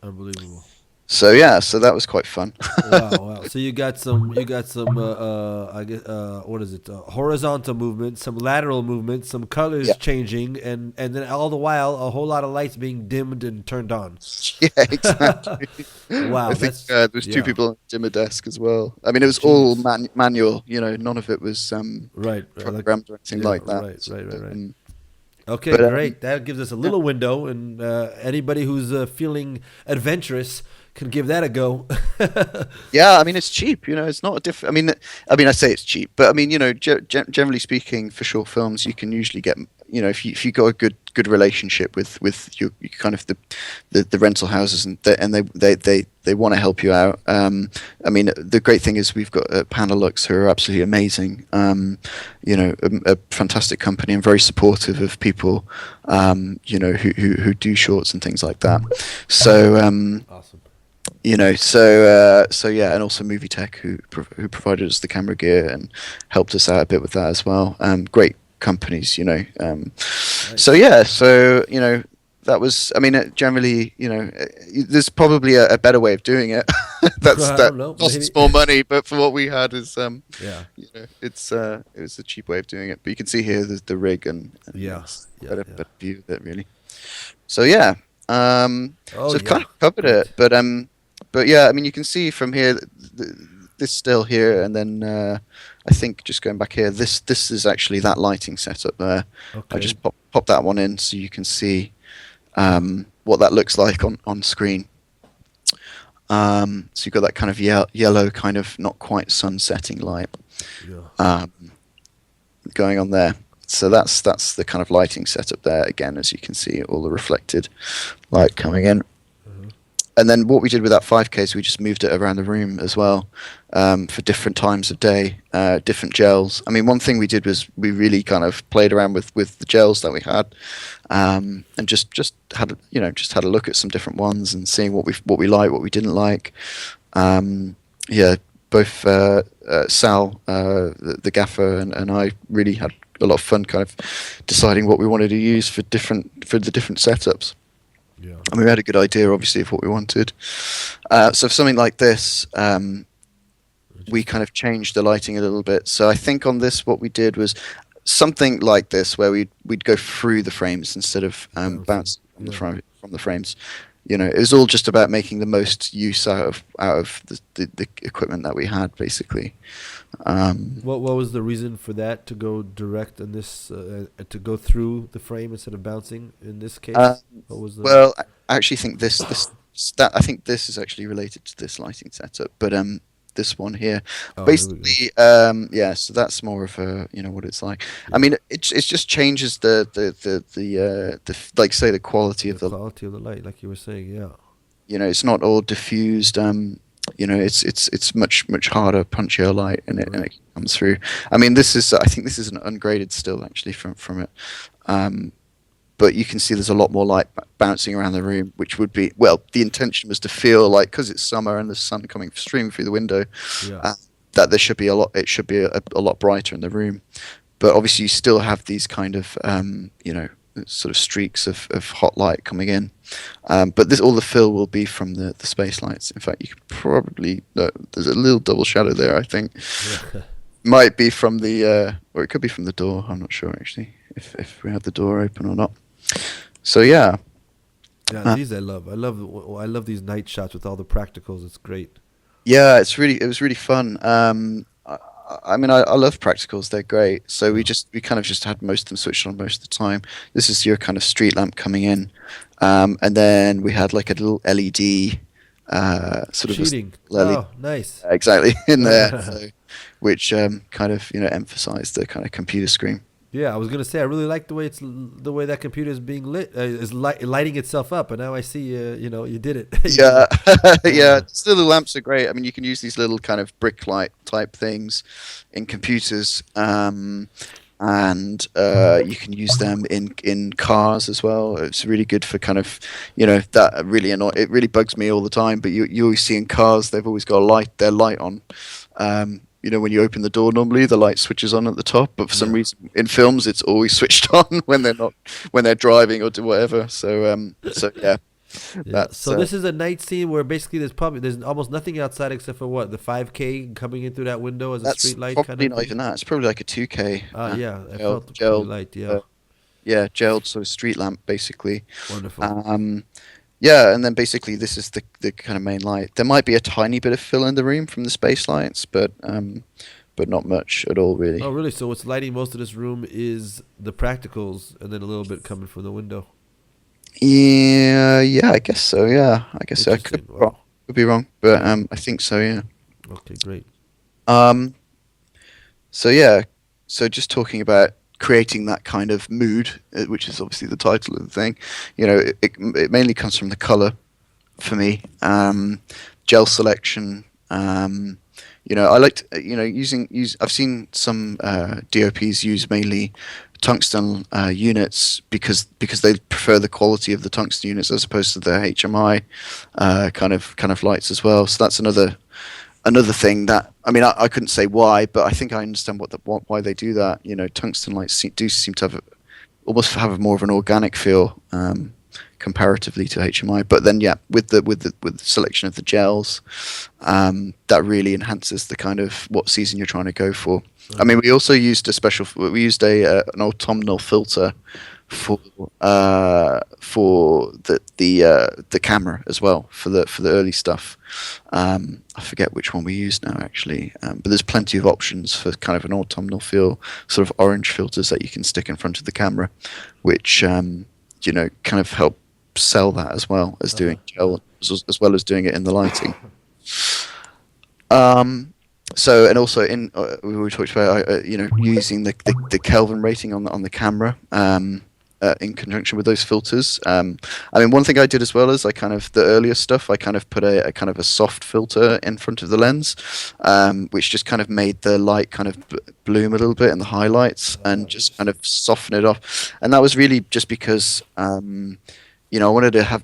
Unbelievable. So so that was quite fun. Wow. So you got some I guess what is it? Horizontal movement, some lateral movement, some colors changing, and then all the while a whole lot of lights being dimmed and turned on. Yeah, exactly. Wow. I think there's 2 people on a dimmer desk as well. I mean, it was all manual. None of it was programmed or anything like that. Right. Okay, great. That gives us a little window, and anybody who's feeling adventurous can give that a go. Yeah, I mean, it's cheap. It's not a I mean, I say it's cheap, but I mean, generally speaking, for short films, you can usually get, if you got a good relationship with your kind of the rental houses, and they want to help you out. I mean, the great thing is we've got Panelux, who are absolutely amazing. A fantastic company and very supportive of people, who do shorts and things like that. So awesome. And also Movie Tech, who provided us the camera gear and helped us out a bit with that as well. Great companies, Nice. That was. I mean, generally, there's probably a better way of doing it. That costs more money, but for what we had is, it was a cheap way of doing it. But you can see here the rig and better view of it really. So so I've kind of covered it, but yeah, I mean, you can see from here this still here, and then I think just going back here, this is actually that lighting setup there. Okay. I just pop that one in so you can see what that looks like on screen. So you've got that kind of yellow, kind of not quite sun-setting light going on there. So that's the kind of lighting setup there. Again, as you can see, all the reflected light coming in. And then what we did with that 5K is we just moved it around the room as well, for different times of day, different gels. I mean, one thing we did was we really kind of played around with the gels that we had, and just had a look at some different ones and seeing what we liked, what we didn't like. Both Sal, the gaffer, and I really had a lot of fun kind of deciding what we wanted to use for the different setups. Yeah. And we had a good idea, obviously, of what we wanted. So for something like this, we kind of changed the lighting a little bit. So I think on this, what we did was something like this where we'd go through the frames instead of Bouncing. bouncing Yeah. from the frames. It was all just about making the most use out of the equipment that we had, basically. What was the reason for that to go direct in this to go through the frame instead of bouncing in this Uh, case? What was the well, I actually think I think this is actually related to this lighting setup, but this one here, Oh, here we go. basically, yeah. So that's more of a what it's like. I Yeah. mean, it just changes like say the quality The of the quality of the light, like you were saying, yeah. it's not all diffused. It's much harder, punchier light, and Right. it comes through. I mean, I think this is an ungraded still actually from it. Um, but you can see there's a lot more light bouncing around the room, which would be the intention was to feel like because it's summer and the sun coming streaming through the window, Yeah. uh, that there should be a lot. It should be a lot brighter in the room, but obviously you still have these kind of sort of streaks of hot light coming in. But this all the fill will be from the space lights. In fact, you could probably there's a little double shadow there. I think Yeah. might be from the or it could be from the door. I'm not sure actually if we have the door open or not. So yeah, Yeah, uh, these I love. I love these night shots with all the practicals. It's great. yeah, it was really fun. I mean, I love practicals; they're great. So Yeah. we kind of just had most of them switched on most of the time. This is your kind of street lamp coming in, and then we had like a little LED sort of Cheating. a LED Oh, nice. exactly in there, so, which kind of emphasized the kind of computer screen. Yeah, I was gonna say I really like the way the way that computer is being lit, lighting itself up, and now I see you did it. Yeah, yeah. Yeah. Still, the lamps are great. I mean, you can use these little kind of brick light type things in computers, and you can use them in cars as well. It's really good for kind of that really annoy. It really bugs me all the time. But you always see in cars they've always got their light on. When you open the door, normally the light switches on at the top, but for some Yeah. reason in films it's always switched on when they're driving or do whatever. So yeah, Yeah. that's So this is a night scene where basically there's almost nothing outside except for what the 5K coming in through that window as a that's street light kind probably of not thing. even that. It's probably like a 2K Yeah, I gel, felt it pretty gel, light. Yeah. uh, yeah, gelled sort of street lamp basically. Wonderful. Um, yeah, and then basically this is the kind of main light. There might be a tiny bit of fill in the room from the space lights, but not much at all Oh, really. really? So what's lighting most of this room is the practicals, and then a little bit coming from the window. Yeah, yeah, I guess so. Yeah, I guess so. I Interesting. Wow. could be wrong, but Yeah. I think so. Yeah. Okay. Great. Um, So yeah, so just talking about creating that kind of mood, which is obviously the title of the thing. It mainly comes from the color for me. Gel selection. I liked I've seen some DOPs use mainly tungsten units because they prefer the quality of the tungsten units as opposed to the HMI kind of lights as well. So that's another thing that I mean I couldn't say why, but I think I understand why they do that. Tungsten lights do seem to almost have more of an organic feel comparatively to HMI. But then yeah, with the selection of the gels, that really enhances the kind of what season you're trying to go for. I mean, Okay. we also used an autumnal filter for the camera as well for the early stuff. I forget which one we use now actually, but there's plenty of options for kind of an autumnal feel, sort of orange filters that you can stick in front of the camera, which kind of help sell that as well as Uh huh. doing gel as well as doing it in the lighting. Um, so and also we talked about using the Kelvin rating on the camera in conjunction with those filters. I mean, one thing I did as well is the earlier stuff. I kind of put a kind of a soft filter in front of the lens, which just kind of made the light kind of bloom a little bit in the highlights and just kind of soften it off. And that was really just because. I wanted to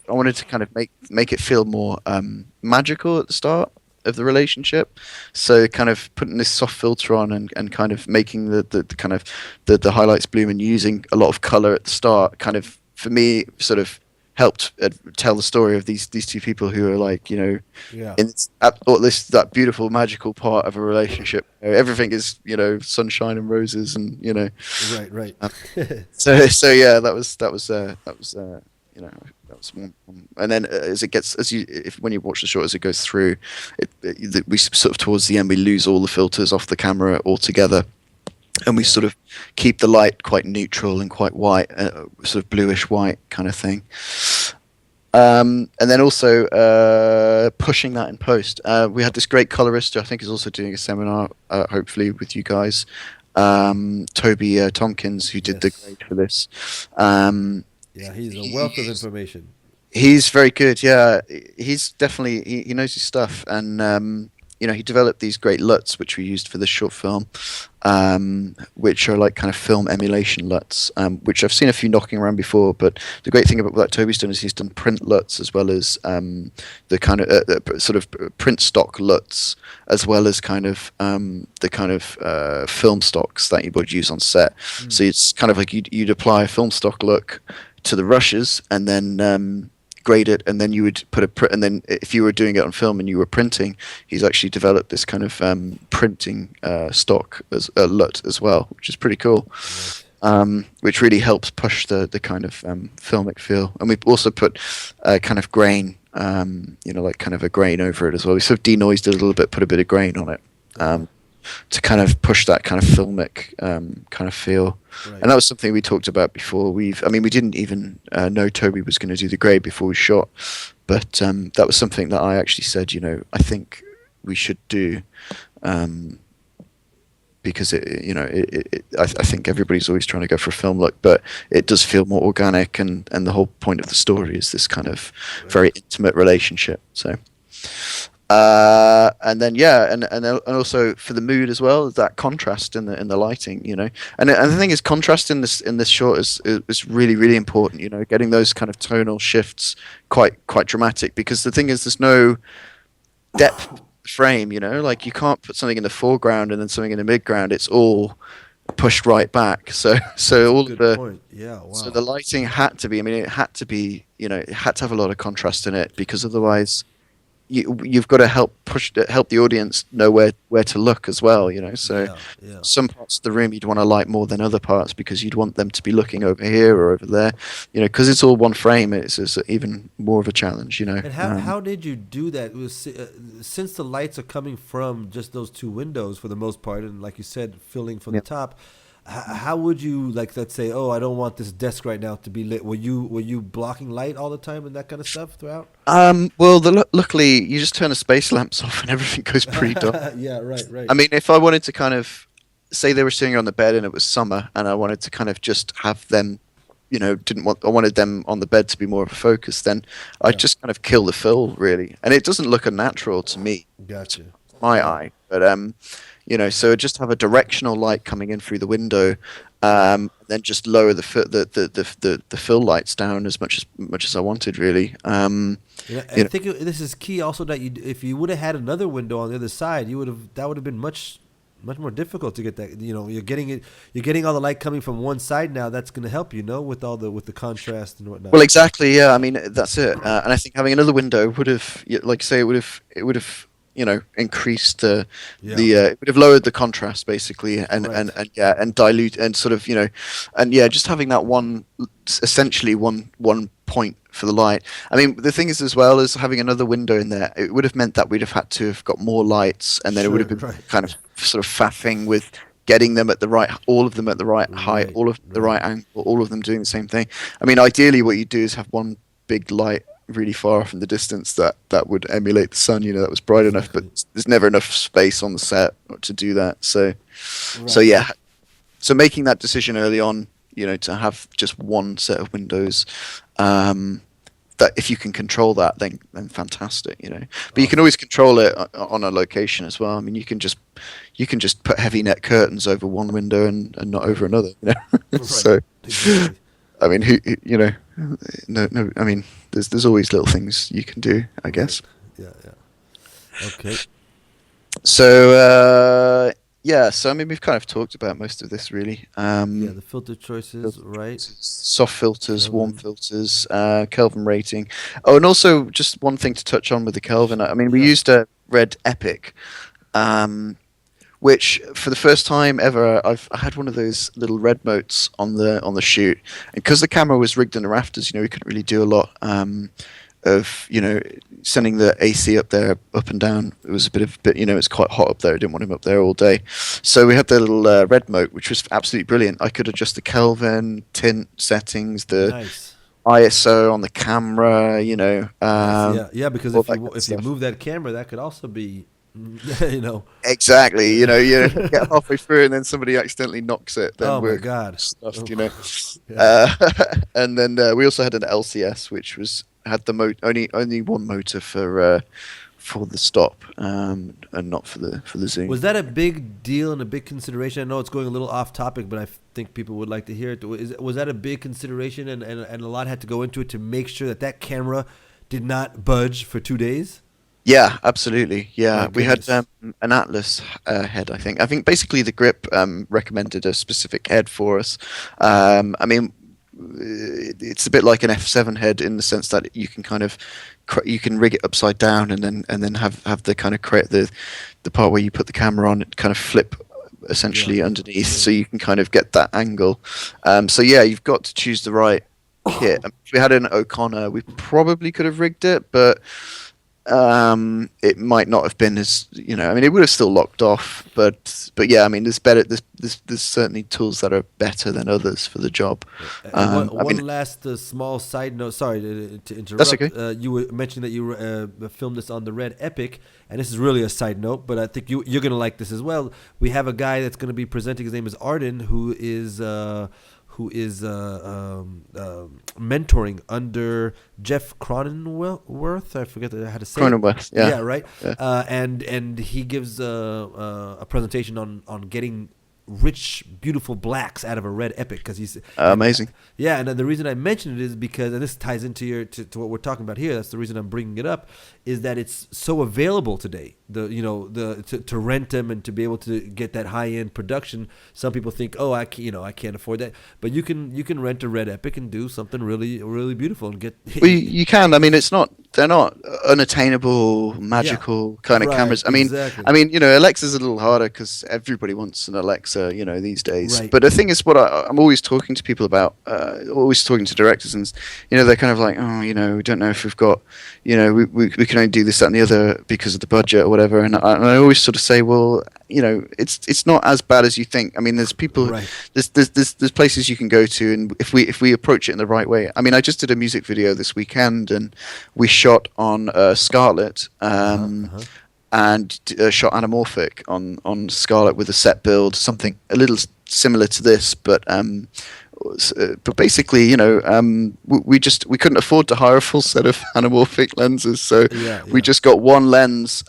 I wanted to kind of make it feel more magical at the start of the relationship. So kind of putting this soft filter on and kind of making the kind of the highlights bloom and using a lot of color at the start kind of for me sort of helped tell the story of these two people who are like, you know, Yeah. in that beautiful magical part of a relationship. Everything is, you know, sunshine and roses, and you know. Right. Right. Um, so yeah, you know, that was one. And then as it gets, as you if when you watch the short as it goes through, we sort of towards the end we lose all the filters off the camera altogether, and we Yeah. sort of keep the light quite neutral and quite white, sort of bluish white kind of thing. And then also pushing that in post. We had this great colorist who I think is also doing a seminar, hopefully with you guys. Toby Tompkins, who did the Yes. grade for this. Um, Yeah. He's a wealth of he's, information. he's very good. Yeah, he's definitely he knows his stuff, and you know, he developed these great LUTs which we used for this short film, which are like kind of film emulation LUTs, which I've seen a few knocking around before. But the great thing about what Toby's done is he's done print LUTs as well as the kind of sort of print stock LUTs, as well as kind of the kind of film stocks that you would use on set. So it's kind of like you'd apply a film stock look to the rushes, and then grade it, and then you would put and then if you were doing it on film and you were printing, he's actually developed this kind of printing stock as a LUT as well, which is pretty cool. Which really helps push the kind of filmic feel. And we've also put kind of grain, you know, like kind of a grain over it as well. We sort of denoised it a little bit, put a bit of grain on it. To kind of push that kind of filmic kind of feel. Right. And that was something we talked about before. We didn't even know Toby was going to do the grade before we shot, but that was something that I actually said, you know, I think we should do, because I think everybody's always trying to go for a film look, but it does feel more organic, and the whole point of the story is this kind of very intimate relationship. So. And then and also for the mood as well, that contrast in the lighting, you know, and the thing is, contrast in this short is really, really important, you know, getting those kind of tonal shifts quite dramatic, because the thing is, there's no depth frame, you know, like you can't put something in the foreground and then something in the midground. It's all pushed right back. So all of the Point. Yeah. Wow. So the lighting had to be, it had to be, you know, it had to have a lot of contrast in it, because otherwise you've got to help the audience know where to look as well, you know. So some parts of the room you'd want to light more than other parts, because you'd want them to be looking over here or over there, you know, because it's all one frame. It's even more of a challenge, you know. And how did you do that? It was, since the lights are coming from just those two windows for the most part, and like you said, filling from the top. How would you, like, let's say, oh, I don't want this desk right now to be lit. Were you blocking light all the time and that kind of stuff throughout? Well, luckily you just turn the space lamps off and everything goes pretty dark. Yeah, right. I mean, if I wanted to kind of say they were sitting on the bed and it was summer, and I wanted to kind of just have them, you know, I wanted them on the bed to be more of a focus, then I'd just kind of kill the fill, really. And it doesn't look unnatural to me. Gotcha. To my eye, but you know, so just have a directional light coming in through the window, then just lower the fill lights down as much as I wanted, really. I think this is key also, that if you would have had another window on the other side, that would have been much more difficult to get that. You know, you're getting all the light coming from one side now. That's going to help, you know, with the contrast and whatnot. Well, exactly. Yeah, I mean, that's it. And I think having another window would have, like I say, it would have, you know, increased it would have lowered the contrast basically, and dilute, and sort of, you know, and just having that essentially one point for the light. I mean, the thing is, as well as having another window in there, it would have meant that we'd have had to have got more lights, and then it would have been kind of sort of faffing with getting them all of them at the right height, all of the right angle, all of them doing the same thing. I mean, ideally what you do is have one big light really far off in the distance that would emulate the sun, you know, that was bright enough, but there's never enough space on the set to do that. So making that decision early on, you know, to have just one set of windows, that if you can control that, then fantastic, you know. But you can always control it on a location as well. I mean, you can just put heavy net curtains over one window and not over another, you know. So I mean, you know, no. I mean, there's always little things you can do, I guess. Yeah. Okay. So Yeah, so I mean, we've kind of talked about most of this really. Yeah, the filter choices, right? Soft filters, warm Kelvin. filters, Kelvin rating. Oh, and also just one thing to touch on with the Kelvin. I mean, we Yeah. used a red Epic, um, which for the first time ever, I had one of those little red motes on the shoot, and because the camera was rigged in the rafters, we couldn't really do a lot. Of sending the AC up there, up and down. It was a bit, it's quite hot up there. I didn't want him up there all day, so we had the little red mote, which was absolutely brilliant. I could adjust the Kelvin, tint settings, the Nice. ISO on the camera, Nice. Yeah. Yeah. Because all if that you good if you stuff. move that camera, that could also be, you know. Exactly, you get halfway through and then somebody accidentally knocks it, then Oh my we're God. stuffed. Yeah. Uh, and then we also had an LCS, which had the only one motor for the stop, and not for the zoom. Was that a big deal and a big consideration? I know it's going a little off topic, but I think people would like to hear it. Was that a big consideration and a lot had to go into it to make sure that that camera did not budge for 2 days? Yeah, absolutely. My Yeah, we had goodness. an Atlas head. I think basically the grip recommended a specific head for us. I mean, it's a bit like an F7 head in the sense that you can kind of you can rig it upside down and then have the kind of create the part where you put the camera on it kind of flip Yeah. essentially underneath, Yeah. so you can kind of get that angle. So yeah, you've got to choose the right kit. If we had an O'Connor, we probably could have rigged it, but it might not have been I mean, it would have still locked off, but yeah, I mean, there's certainly tools that are better than others for the job. And one I mean, one last small side note. Sorry to that's interrupt. okay. You were mentioning that you filmed this on the Red Epic, and this is really a side note, but I think you're gonna like this as well. We have a guy that's gonna be presenting. His name is Arden, who is mentoring under Jeff Cronenworth. I forget how to say it. Cronenworth, yeah, Yeah, right. yeah. And he gives a presentation on getting rich, beautiful blacks out of a red epic because he's and Amazing. yeah, and then the reason I mention it is because, and this ties into to what we're talking about here. That's the reason I'm bringing it up, is that it's so available today. To rent them and to be able to get that high end production. Some people think, oh, I can't afford that, but you can rent a red epic and do something really really beautiful and get. Well, you can. I mean, they're not unattainable, Yeah, magical kind of right, cameras. exactly, Alexa's a little harder because everybody wants an Alexa, these days. right, But the thing is, what I'm always talking to people about, always talking to directors, and they're kind of like, oh, we don't know if we've got, we can only do this, that, and the other because of the budget or whatever. And I always sort of say, well, it's not as bad as you think. I mean, there's people, right. there's places you can go to, and if we approach it in the right way. I mean, I just did a music video this weekend, and we shot on Scarlett, Uh-huh, uh-huh. and shot anamorphic on Scarlett with a set build, something a little similar to this, but basically, we couldn't afford to hire a full set of anamorphic lenses, so Yeah, we yeah. just got one lens.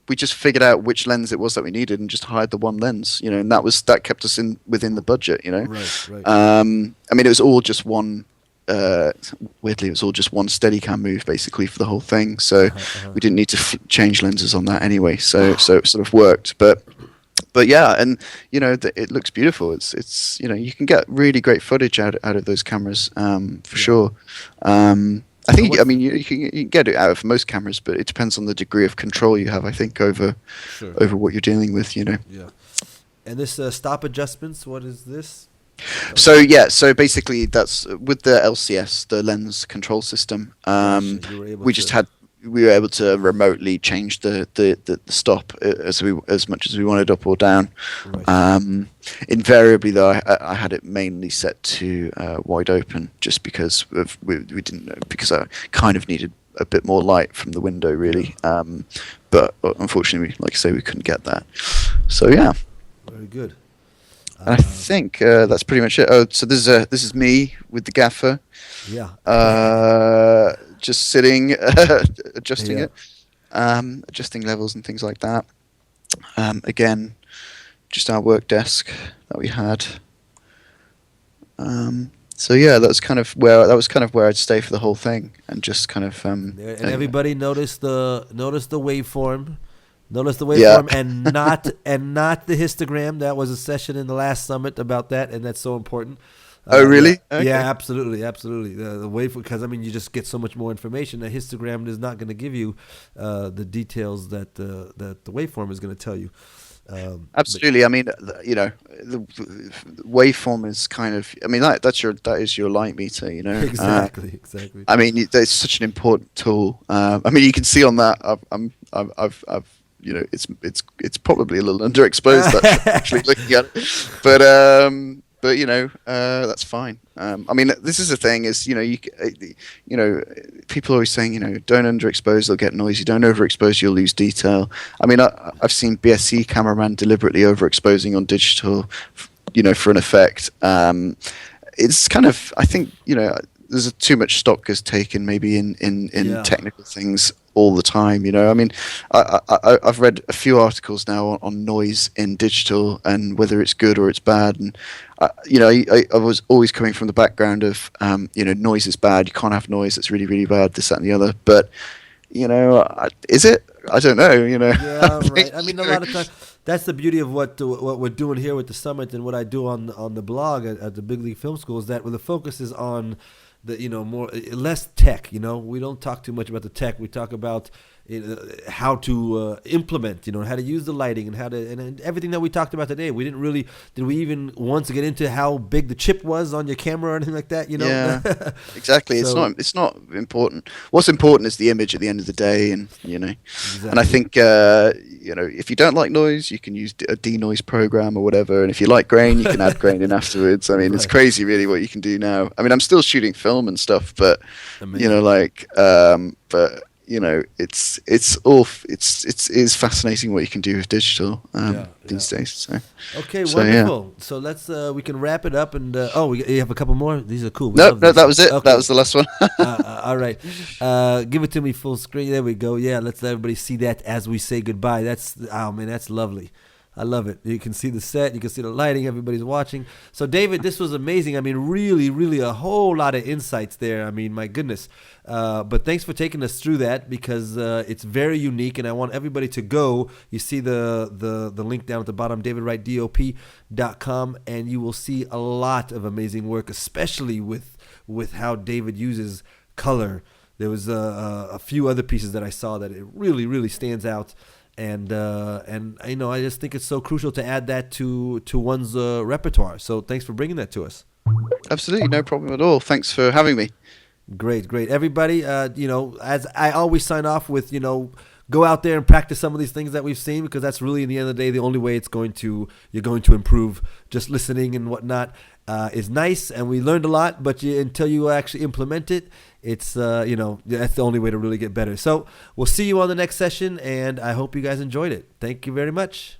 We just figured out which lens it was that we needed and just hired the one lens, and that kept us within the budget. Right, right. I mean, it was all just one. Weirdly, it was all just one Steadicam move basically for the whole thing, so Uh-huh, uh-huh. we didn't need to change lenses on that anyway. So it sort of worked, but yeah, and it looks beautiful. It's you can get really great footage out of those cameras, for Yeah. sure. I And think I what's mean you can get it out of most cameras, but it depends on the degree of control you have. I think sure. over what you're dealing with. Yeah. And this stop adjustments, what is this? So yeah, so basically that's with the LCS, the lens control system. Gotcha. You were able We just to. had we were able to remotely change the stop as much as we wanted up or down. Right. Invariably though, I had it mainly set to wide open just because we didn't know, because I kind of needed a bit more light from the window really. But unfortunately, like I say, we couldn't get that. So yeah. Very good. And I think that's pretty much it. Oh, so this is me with the gaffer, Yeah. just sitting, adjusting Yeah. it, adjusting levels and things like that. Again, just our work desk that we had. So yeah, that was kind of where I'd stay for the whole thing, and just kind of And everybody noticed the waveform. Notice the Yeah. waveform and not the histogram. That was a session in the last summit about that, and that's so important. Oh, really? Yeah, Okay. yeah, absolutely, absolutely. The waveform, because I mean, you just get so much more information. A histogram is not going to give you the details that the waveform is going to tell you. But Absolutely. I mean, the waveform is kind of. I mean, that is your light meter. exactly, exactly. I mean, it's such an important tool. I mean, you can see on that. It's probably a little underexposed actually looking at it, but that's fine. I mean, this is the thing is people are always saying don't underexpose, they'll get noisy. Don't overexpose, you'll lose detail. I mean, I've seen BSC cameraman deliberately overexposing on digital, for an effect. It's kind of, I think there's too much stock is taken maybe in Yeah. technical things all the time. I mean, I've read a few articles now on noise in digital and whether it's good or it's bad. And I was always coming from the background of noise is bad. You can't have noise. It's really, really bad. This, that, and the other. But is it? I don't know. Yeah, right. I mean, a lot of times that's the beauty of what we're doing here with the summit and what I do on the blog at the Big League Film School is that where the focus is on the more less tech. We don't talk too much about the tech. We talk about how to implement, how to use the lighting and how to and everything that we talked about today. Did we even once get into how big the chip was on your camera or anything like that? Yeah, exactly. So, It's not important. What's important is the image at the end of the day, and exactly. and I think if you don't like noise, you can use a denoise program or whatever, and if you like grain, you can add grain in afterwards. I mean, it's Right. crazy, really, what you can do now. I mean, I'm still shooting film and stuff, but Amazing. but it is fascinating what you can do with digital these days. So Okay, so yeah. wonderful. So let's we can wrap it up and you have a couple more. These are cool. We No, love no, these. that was it. Okay. That was the last one. All right. Give it to me full screen. There we go. Yeah, let's let everybody see that as we say goodbye. That's lovely. I love it. You can see the set. You can see the lighting. Everybody's watching. So, David, this was amazing. I mean, really, really a whole lot of insights there. I mean, my goodness. But thanks for taking us through that because it's very unique, and I want everybody to go. You see the link down at the bottom, davidwrightdop.com, and you will see a lot of amazing work, especially with how David uses color. There was a few other pieces that I saw that it really, really stands out. And I just think it's so crucial to add that to one's repertoire. So thanks for bringing that to us. Absolutely, no problem at all. Thanks for having me. Great. Everybody, as I always sign off with, go out there and practice some of these things that we've seen because that's really, in the end of the day, the only way you're going to improve. Just listening and whatnot is nice, and we learned a lot, but until you actually implement it, it's that's the only way to really get better. So we'll see you on the next session, and I hope you guys enjoyed it. Thank you very much.